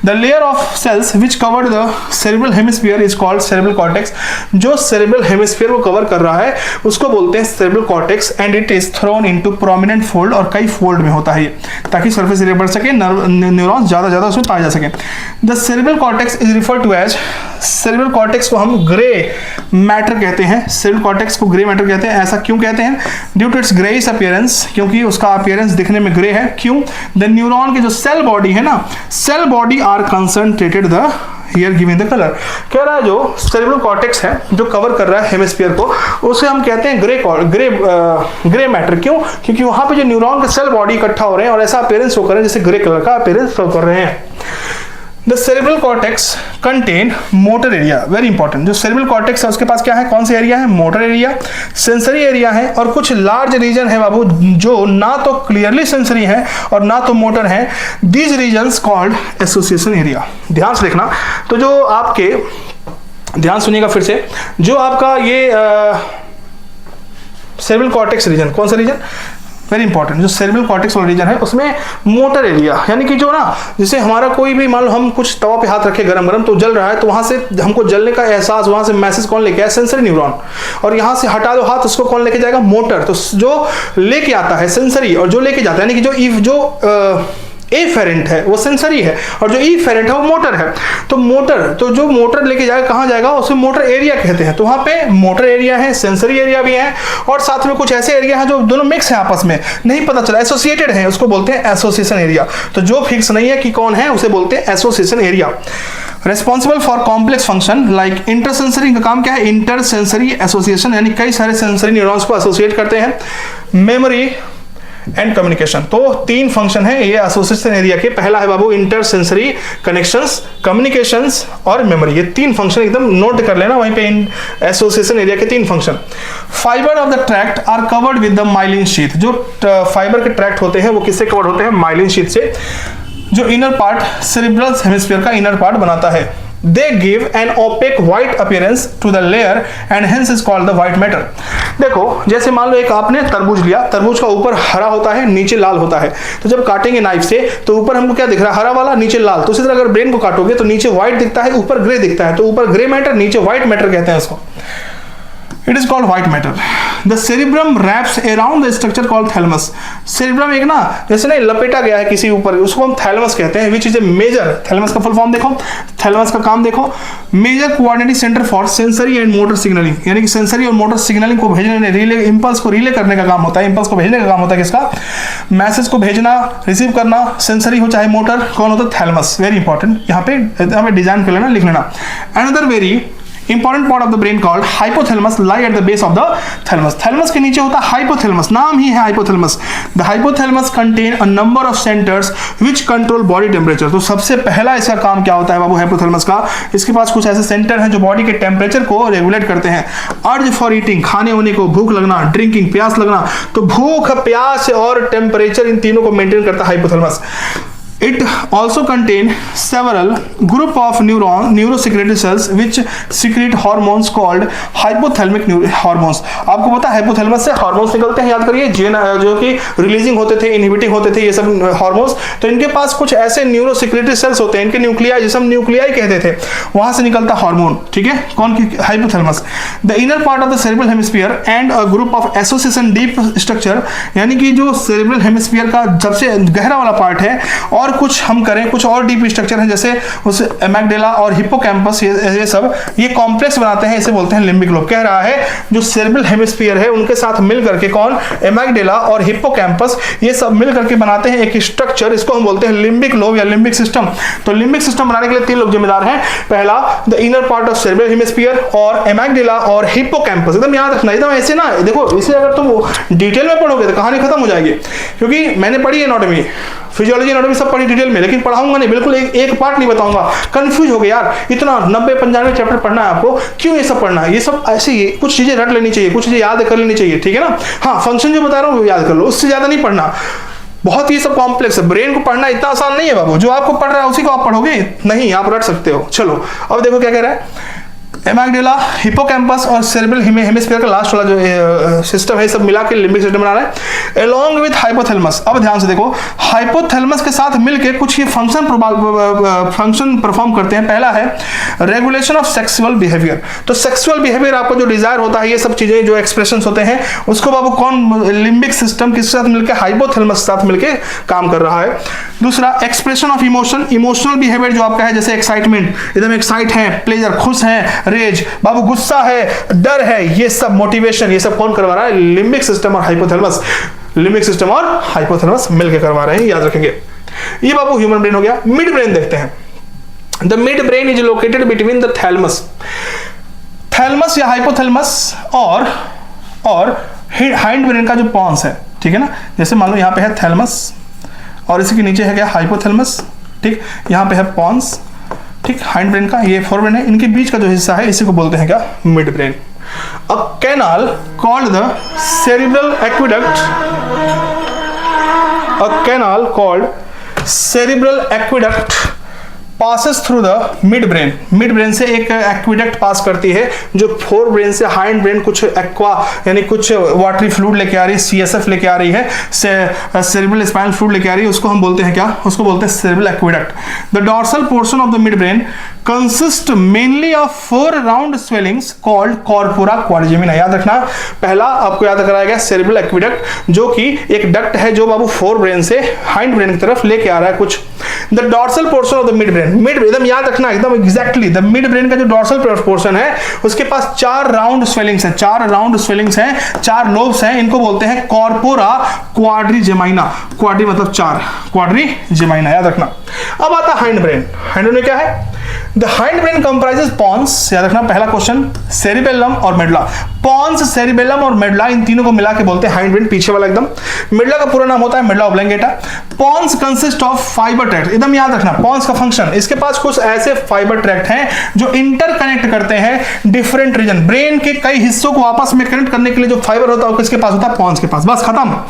The layer of cells which covered the cerebral hemisphere is called cerebral cortex. जो cerebral hemisphere को कवर कर रहा है उसको बोलते हैं cerebral cortex and it is thrown into prominent fold, और कई फोल्ड में होता है ये, ताकि सरफेस एरिया बढ़ सके, न्यूरॉन्स ज्यादा उसमें पाए जा सके। The cerebral cortex is referred to as, cerebral cortex को हम ग्रे मैटर कहते हैं, सेरिब्रल कॉर्टेक्स को ग्रे मैटर कहते हैं। ऐसा क्यों कहते हैं, due to its greyish appearance, क्योंकि उसका अपीयरेंस दिखने में ग्रे है। क्यों, द न्यूरॉन के जो सेल बॉडी है ना, cell body are concentrated the here giving the colour. कह रहा है जो सेरिब्रल कॉर्टेक्स है जो कवर कर रहा है हेमिस्फीयर को, उसे हम कहते हैं ग्रे मैटर। क्यों, क्योंकि वहां पे जो न्यूरॉन के सेल बॉडी इकट्ठा हो रहे हैं और ऐसा अपीयरेंस शो कर रहे हैं जैसे ग्रे कलर का अपीयरेंस शो कर रहे हैं। The cerebral cortex contain motor area, very important. जो सेरिब्रल कॉर्टेक्स है उसके पास क्या है, कौन सा एरिया है, मोटर एरिया, सेंसरी एरिया है, और कुछ लार्ज रीजन है बाबू जो ना तो क्लियरली सेंसरी है और ना तो मोटर है। These regions called association area. ध्यान से देखना, तो जो आपके, ध्यान सुनिएगा फिर से, जो आपका ये सेरिब्रल कॉर्टेक्स रीजन, कौन सा रीजन, वेरी इंपॉर्टेंट, जो सेरिब्रल कॉर्टेक्स वाला रीजन है उसमें मोटर एरिया, यानी कि जो ना, जैसे हमारा कोई भी, मान लो हम कुछ तवा पे हाथ रखे गरम तो जल रहा है, तो वहां से हमको जलने का एहसास, वहां से मैसेज कौन लेके आया, सेंसरी न्यूरॉन, और यहां से हटा दो हाथ, उसको कौन लेके जाएगा, मोटर। तो जो लेके आता है सेंसरी, और जो लेके जाता है, यानी कि जो एफेरेंट है वो सेंसरी है, और जो इफेरेंट है वो मोटर है। तो मोटर, तो जो मोटर लेके जाएगा कहाँ जाएगा, उसे मोटर एरिया कहते हैं। तो वहाँ पे मोटर एरिया है, सेंसरी एरिया भी है, और साथ में कुछ ऐसे एरिया है जो दोनों मिक्स है, आपस में नहीं पता चला, एसोसिएटेड है, उसको बोलते हैं एसोसिएशन एरिया। तो जो फिक्स नहीं है कि कौन है उसे बोलते हैं association area. Responsible for complex function like intersensory का काम क्या है, इंटरसेंसरी एसोसिएशन, यानी कई सारे सेंसरी न्यूरॉन्स को एसोसिएट करते हैं, मेमोरी एंड कम्युनिकेशन। तो 3 फंक्शन है ये एसोसिएशन एरिया के। पहला है बाबू इंटरसेंसरी कनेक्शंस, कम्युनिकेशंस और मेमोरी। ये 3 फंक्शन एकदम नोट कर लेना वहीं पे एसोसिएशन एरिया के 3 function. Fibre of the tract are covered with the myelin sheath. जो फाइबर के ट्रैक्ट होते हैं वो किससे कवर्ड होते हैं, माइलिन शीथ से, जो इनर पार्ट सेरिब्रल हेमिस्फीयर का इनर पार्ट बनाता है। They give an opaque white appearance to the layer and hence is called the white matter। देखो जैसे मान लो एक आपने तरबूज लिया, तरबूज का ऊपर हरा होता है, नीचे लाल होता है। तो जब काटेंगे नाइफ से तो ऊपर हमको क्या दिख रहा है, हरा वाला, नीचे लाल। तो इसी तरह अगर ब्रेन को काटोगे तो नीचे व्हाइट दिखता है, ऊपर ग्रे दिखता है। तो ऊपर ग्रे मैटर, नीचे व्हाइट मैटर कहते हैं उसको। It is called white matter. The cerebrum wraps around the structure called thalamus. Cerebrum एक ना जैसे ना लपेटा गया है किसी ऊपर, उसको हम थैलेमस कहते हैं, which is a major. Thalamus का फुल फॉर्म देखो, थैलेमस का काम देखो, major coordinating centre for sensory and motor signalling, यानी कि सेंसरी और मोटर सिग्नलिंग को भेजने, रिले, इंपल्स को रिले करने का काम होता है। इंपल्स को भेजने का काम होता है किसका, मैसेज को भेजना, रिसीव करना। सेंसरी हो चाहे मोटर, कौन होता है, थैलेमस। वेरी इंपॉर्टेंट, यहाँ पे डिजाइन कर लेना, लिख लेना। Another very important part of the brain called hypothalamus lie at the base of the thalamus. Thalamus के नीचे होता है हाइपोथैलेमस, नाम ही है hypothalamus. The hypothalamus contain a number of centres which control body temperature. तो सबसे पहला इसका काम क्या होता है बाबू हाइपोथैलेमस का, इसके पास कुछ ऐसे सेंटर हैं जो बॉडी के टेम्परेचर को रेगुलेट करते हैं। अर्ज फॉर ईटिंग, खाने होने को, भूख लगना, ड्रिंकिंग, प्यास लगना। तो भूख, प्यास और टेम्परेचर, इन तीनों को मेंटेन करता है hypothalamus. It also contain several group of neurosecretory cells which secrete hormones called hypothalamic hormones। आपको पता है हाइपोथैलेमस से हार्मोन्स निकलते हैं, याद करिए, जो कि रिलीजिंग होते थे, इनहिबिटिंग होते थे, ये सब हार्मोन्स। तो इनके पास कुछ ऐसे न्यूरोसेक्रेटरी सेल्स होते हैं, इनके न्यूक्लियाई, जिसे हम न्यूक्लियाई कहते थे, वहां से निकलता हार्मोन। ठीक है, कौन की, hypothalamus. The inner part of the cerebral hemisphere and a group of association deep structure, यानी कि जो सेरेब्रल हेमिस्फीयर का सबसे गहरा वाला पार्ट है, और कुछ हम करें कुछ और डीप स्ट्रक्चर है, जैसे उस एमेगडेला और हिप्पोकैम्पस, ये सब ये कॉम्प्लेक्स बनाते हैं, इसे बोलते हैं लिम्बिक लोब। कह रहा है जो सेरेब्रल हेमिस्फीयर है उनके साथ मिल करके कौन, एमेगडेला और हिप्पोकैम्पस, ये सब मिल करके बनाते हैं एक स्ट्रक्चर, इसको हम बोलते हैं लिम्बिक लोब या लिम्बिक सिस्टम। तो लिम्बिक सिस्टम बनाने के लिए 3 लोग जिम्मेदार हैं। पहला the inner part of cerebral hemisphere और एमेगडेला और हिप्पोकैम्पस। एकदम याद रखना, एकदम ऐसे ना देखो, इसे अगर तुम डिटेल में पढ़ोगे तो कहानी खत्म हो जाएगी, क्योंकि मैंने पढ़ी है एनाटॉमी, फिजियोलॉजी, एनाटॉमी सब पढ़ी डिटेल में, लेकिन पढ़ाऊंगा नहीं, बिल्कुल एक पार्ट नहीं बताऊंगा। कंफ्यूज हो गए यार, इतना 90-95 चैप्टर पढ़ना है आपको, क्यों ये सब पढ़ना है? ये सब ऐसे ही कुछ चीजें रट लेनी चाहिए, कुछ चीजें याद कर लेनी चाहिए, ठीक है ना। हाँ, फंक्शन जो बता रहा हूँ वो याद कर लो, उससे ज्यादा नहीं पढ़ना। बहुत ही सब कॉम्प्लेक्स है, ब्रेन को पढ़ना इतना आसान नहीं है बाबू। जो आपको पढ़ रहा है उसी को आप पढ़ोगे नहीं, आप रट सकते हो। चलो अब देखो क्या कह रहा है, एमेगडेला, हिप्पोकैम्पस और सेरेब्रल हेमिस्फीयर का लास्ट वाला जो सिस्टम है, सब मिला के लिम्बिक सिस्टम बना रहा है अलोंग विद हाइपोथैलेमस। अब ध्यान से देखो, हाइपोथैलेमस के साथ मिलकर कुछ ये फंक्शन परफॉर्म करते हैं। पहला है रेगुलेशन ऑफ सेक्सुअल बिहेवियर। तो सेक्सुअल बिहेवियर, आपको जो डिजायर होता है, ये सब चीजें जो एक्सप्रेशंस होते हैं, उसको बाबू कौन, लिम्बिक सिस्टम किसके साथ मिलकर, हाइपोथैलेमस के साथ मिलकर काम कर रहा है। दूसरा expression of emotion, emotional behaviour जो आपका है, जैसे एक्साइटमेंट, एकदम एक्साइट है, प्लेजर, खुश है, रेज, बाबू गुस्सा है, डर है, ये सब मोटिवेशन, ये सब कौन करवा रहा है, लिम्बिक सिस्टम और हाइपोथैलेमस। लिम्बिक सिस्टम और हाइपोथैलेमस मिलकर करवा रहे हैं, याद रखेंगे। ये बाबू ह्यूमन ब्रेन हो गया। मिड ब्रेन देखते हैं। The mid brain is located between the thalamus, thalamus या हाइपोथैलेमस और हाइंड ब्रेन का जो पॉन्स है, ठीक है ना। जैसे मान लो यहाँ पे है थैलेमस और इसी के नीचे है क्या, हाइपोथैलेमस, ठीक। यहाँ पे है पॉन्स, ठीक, हाइंड ब्रेन का, ये फोर ब्रेन है, इनके बीच का जो हिस्सा है इसी को बोलते हैं क्या, mid brain. A canal called the cerebral aqueduct, a canal called cerebral aqueduct passes through the mid brain. Mid brain से एक एक्विडक्ट पास करती है जो फोर ब्रेन से हाइंड ब्रेन कुछ एक्वा यानी कुछ वाटरी फ्लूइड लेके आ रही है, सीएसएफ लेके आ रही है, सेरेब्रल स्पाइनल फ्लूइड लेके आ रही है, उसको हम बोलते हैं क्या, उसको बोलते हैं cerebral aqueduct. The dorsal portion of the mid brain consist mainly of 4 round swellings called corpora quadrigemina. याद रखना, पहला आपको याद कराया गया सेरेब्रल एक्विडक्ट, जो कि एक डक्ट है जो बाबू फोर ब्रेन से हाइंड ब्रेन की तरफ लेके आ रहा है कुछ। The dorsal portion of the mid brain, mid एकदम याद रखना एकदम एग्जैक्टली, द मिड ब्रेन का जो डॉर्सल पोर्शन है उसके पास 4 राउंड स्वेलिंग्स हैं, 4 राउंड स्वेलिंग्स हैं, 4 लोब्स हैं, इनको बोलते हैं कॉर्पोरा क्वाड्रिजेमिना। क्वाड्री मतलब 4, क्वाड्रिजेमिना, याद रखना। अब आता हाइंड ब्रेन। हाइंड ब्रेन क्या है, the hind brain comprises pons, याद रखना पहला क्वेश्चन, सेरिबेलम और मेडुला। पॉन्स, सेरिबेलम और मेडुला, इन तीनों को मिला के बोलते हैं हाइंड ब्रेन, पीछे वाला एकदम। मेडुला का पूरा नाम होता है medulla oblongata. Pons consist of fibre tract, एकदम याद रखना पॉन्स का फंक्शन, इसके पास कुछ ऐसे फाइबर ट्रैक्ट हैं जो इंटरकनेक्ट करते हैं डिफरेंट रीजन, ब्रेन के कई हिस्सों को आपस में कनेक्ट करने के लिए जो फाइबर होता है वो किसके पास होता है, पॉन्स के पास, बस खत्म।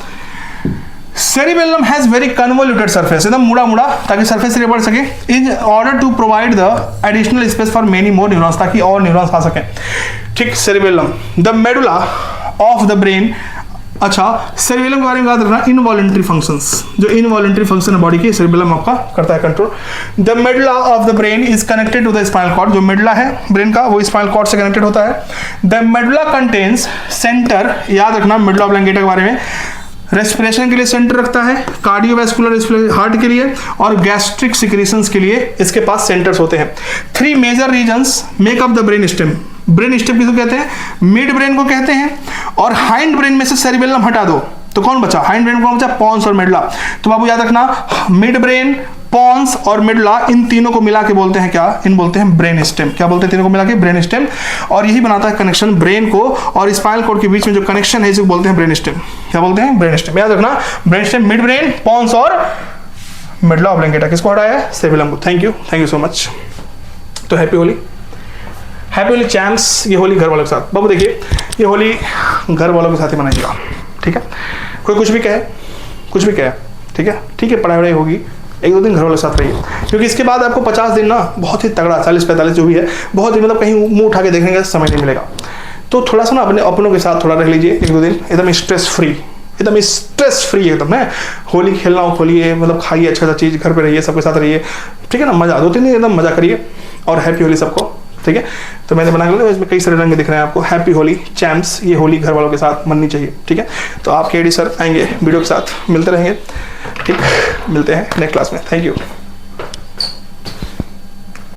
Cerebellum has very convoluted surface, एकदम मुड़ा मुड़ा, ताकि सरफेस से बढ़ सके, in order to provide the additional space for many more neurons, ताकि और न्यूरॉन्स आ सके। ठीक, cerebellum, the medulla of the brain। अच्छा, cerebellum के बारे में याद रखना, इनवॉलेंट्री फंक्शंस, जो इनवॉलेंट्री फंक्शन है बॉडी की, cerebellum आपका करता है control. The medulla of the brain is connected to the spinal cord, जो medulla है ब्रेन का वो स्पाइनल कॉर्ड से कनेक्टेड होता है। The medulla contains center, याद रखना medulla oblongata के बारे में, रेस्पिरेशन के लिए सेंटर रखता है, कार्डियोवैस्कुलर हार्ट के लिए और गैस्ट्रिक सिक्रीशंस के लिए इसके पास सेंटर्स होते हैं। 3 major regions make up the brain stem. Brain stem किसको कहते हैं, मिड ब्रेन को कहते हैं। और हाइंड ब्रेन में से सेरिबेलम हटा दो तो कौन बचा, हाइंड ब्रेन कौन बचा, पॉन्स और मेडुला। तो बाबू याद रखना, मिड ब्रेन, पॉन्स और मेडुला, इन तीनों को मिला के बोलते हैं क्या, इन बोलते हैं ब्रेन स्टेम। क्या बोलते हैं, तीनों को मिला के ब्रेन स्टेम। और यही बनाता है कनेक्शन ब्रेन को और स्पाइनल कॉर्ड के बीच में जो कनेक्शन है इसे बोलते हैं ब्रेन स्टेम। क्या बोलते हैं, ब्रेन स्टेम। याद रखना, brain stem, midbrain, pons और मेडुला ऑब्लंगेटा। किसको हटाया है, सेरिबेलम को। Thank you so much. तो happy Holi, happy Holi champs. ये होली घर वालों के साथ, बाबू देखिए ये होली घर वालों के साथ ही मनाइएगा, ठीक है। कोई कुछ भी कहे, कुछ भी कहे, ठीक है, ठीक है, पढ़ाई वढ़ाई होगी, 1-2 दिन घर वालों के साथ रहिए, क्योंकि इसके बाद आपको 50 दिन ना बहुत ही तगड़ा, 40-45 जो भी है, बहुत ही मतलब कहीं मुंह उठा के देखने का समय नहीं मिलेगा। तो थोड़ा सा ना अपने अपनों के साथ थोड़ा रह लीजिए 1-2 दिन, एकदम स्ट्रेस फ्री, एकदम स्ट्रेस फ्री एकदम है। होली खेलना हो खोलिए, मतलब खाइए अच्छा सा चीज़, घर पे रहिए, सबके साथ रहिए, ठीक है ना, मजा 2-3 दिन एकदम मजा करिए। और हैप्पी होली सबको, ठीक है। तो मैंने बना लिया, इसमें कई सारे रंग दिख रहे हैं आपको। हैप्पी होली चैम्प्स, ये होली घर वालों के साथ मननी चाहिए, ठीक है। तो आपके एडी सर आएंगे वीडियो के साथ, मिलते रहेंगे, ठीक, मिलते हैं नेक्स्ट क्लास में। Thank you.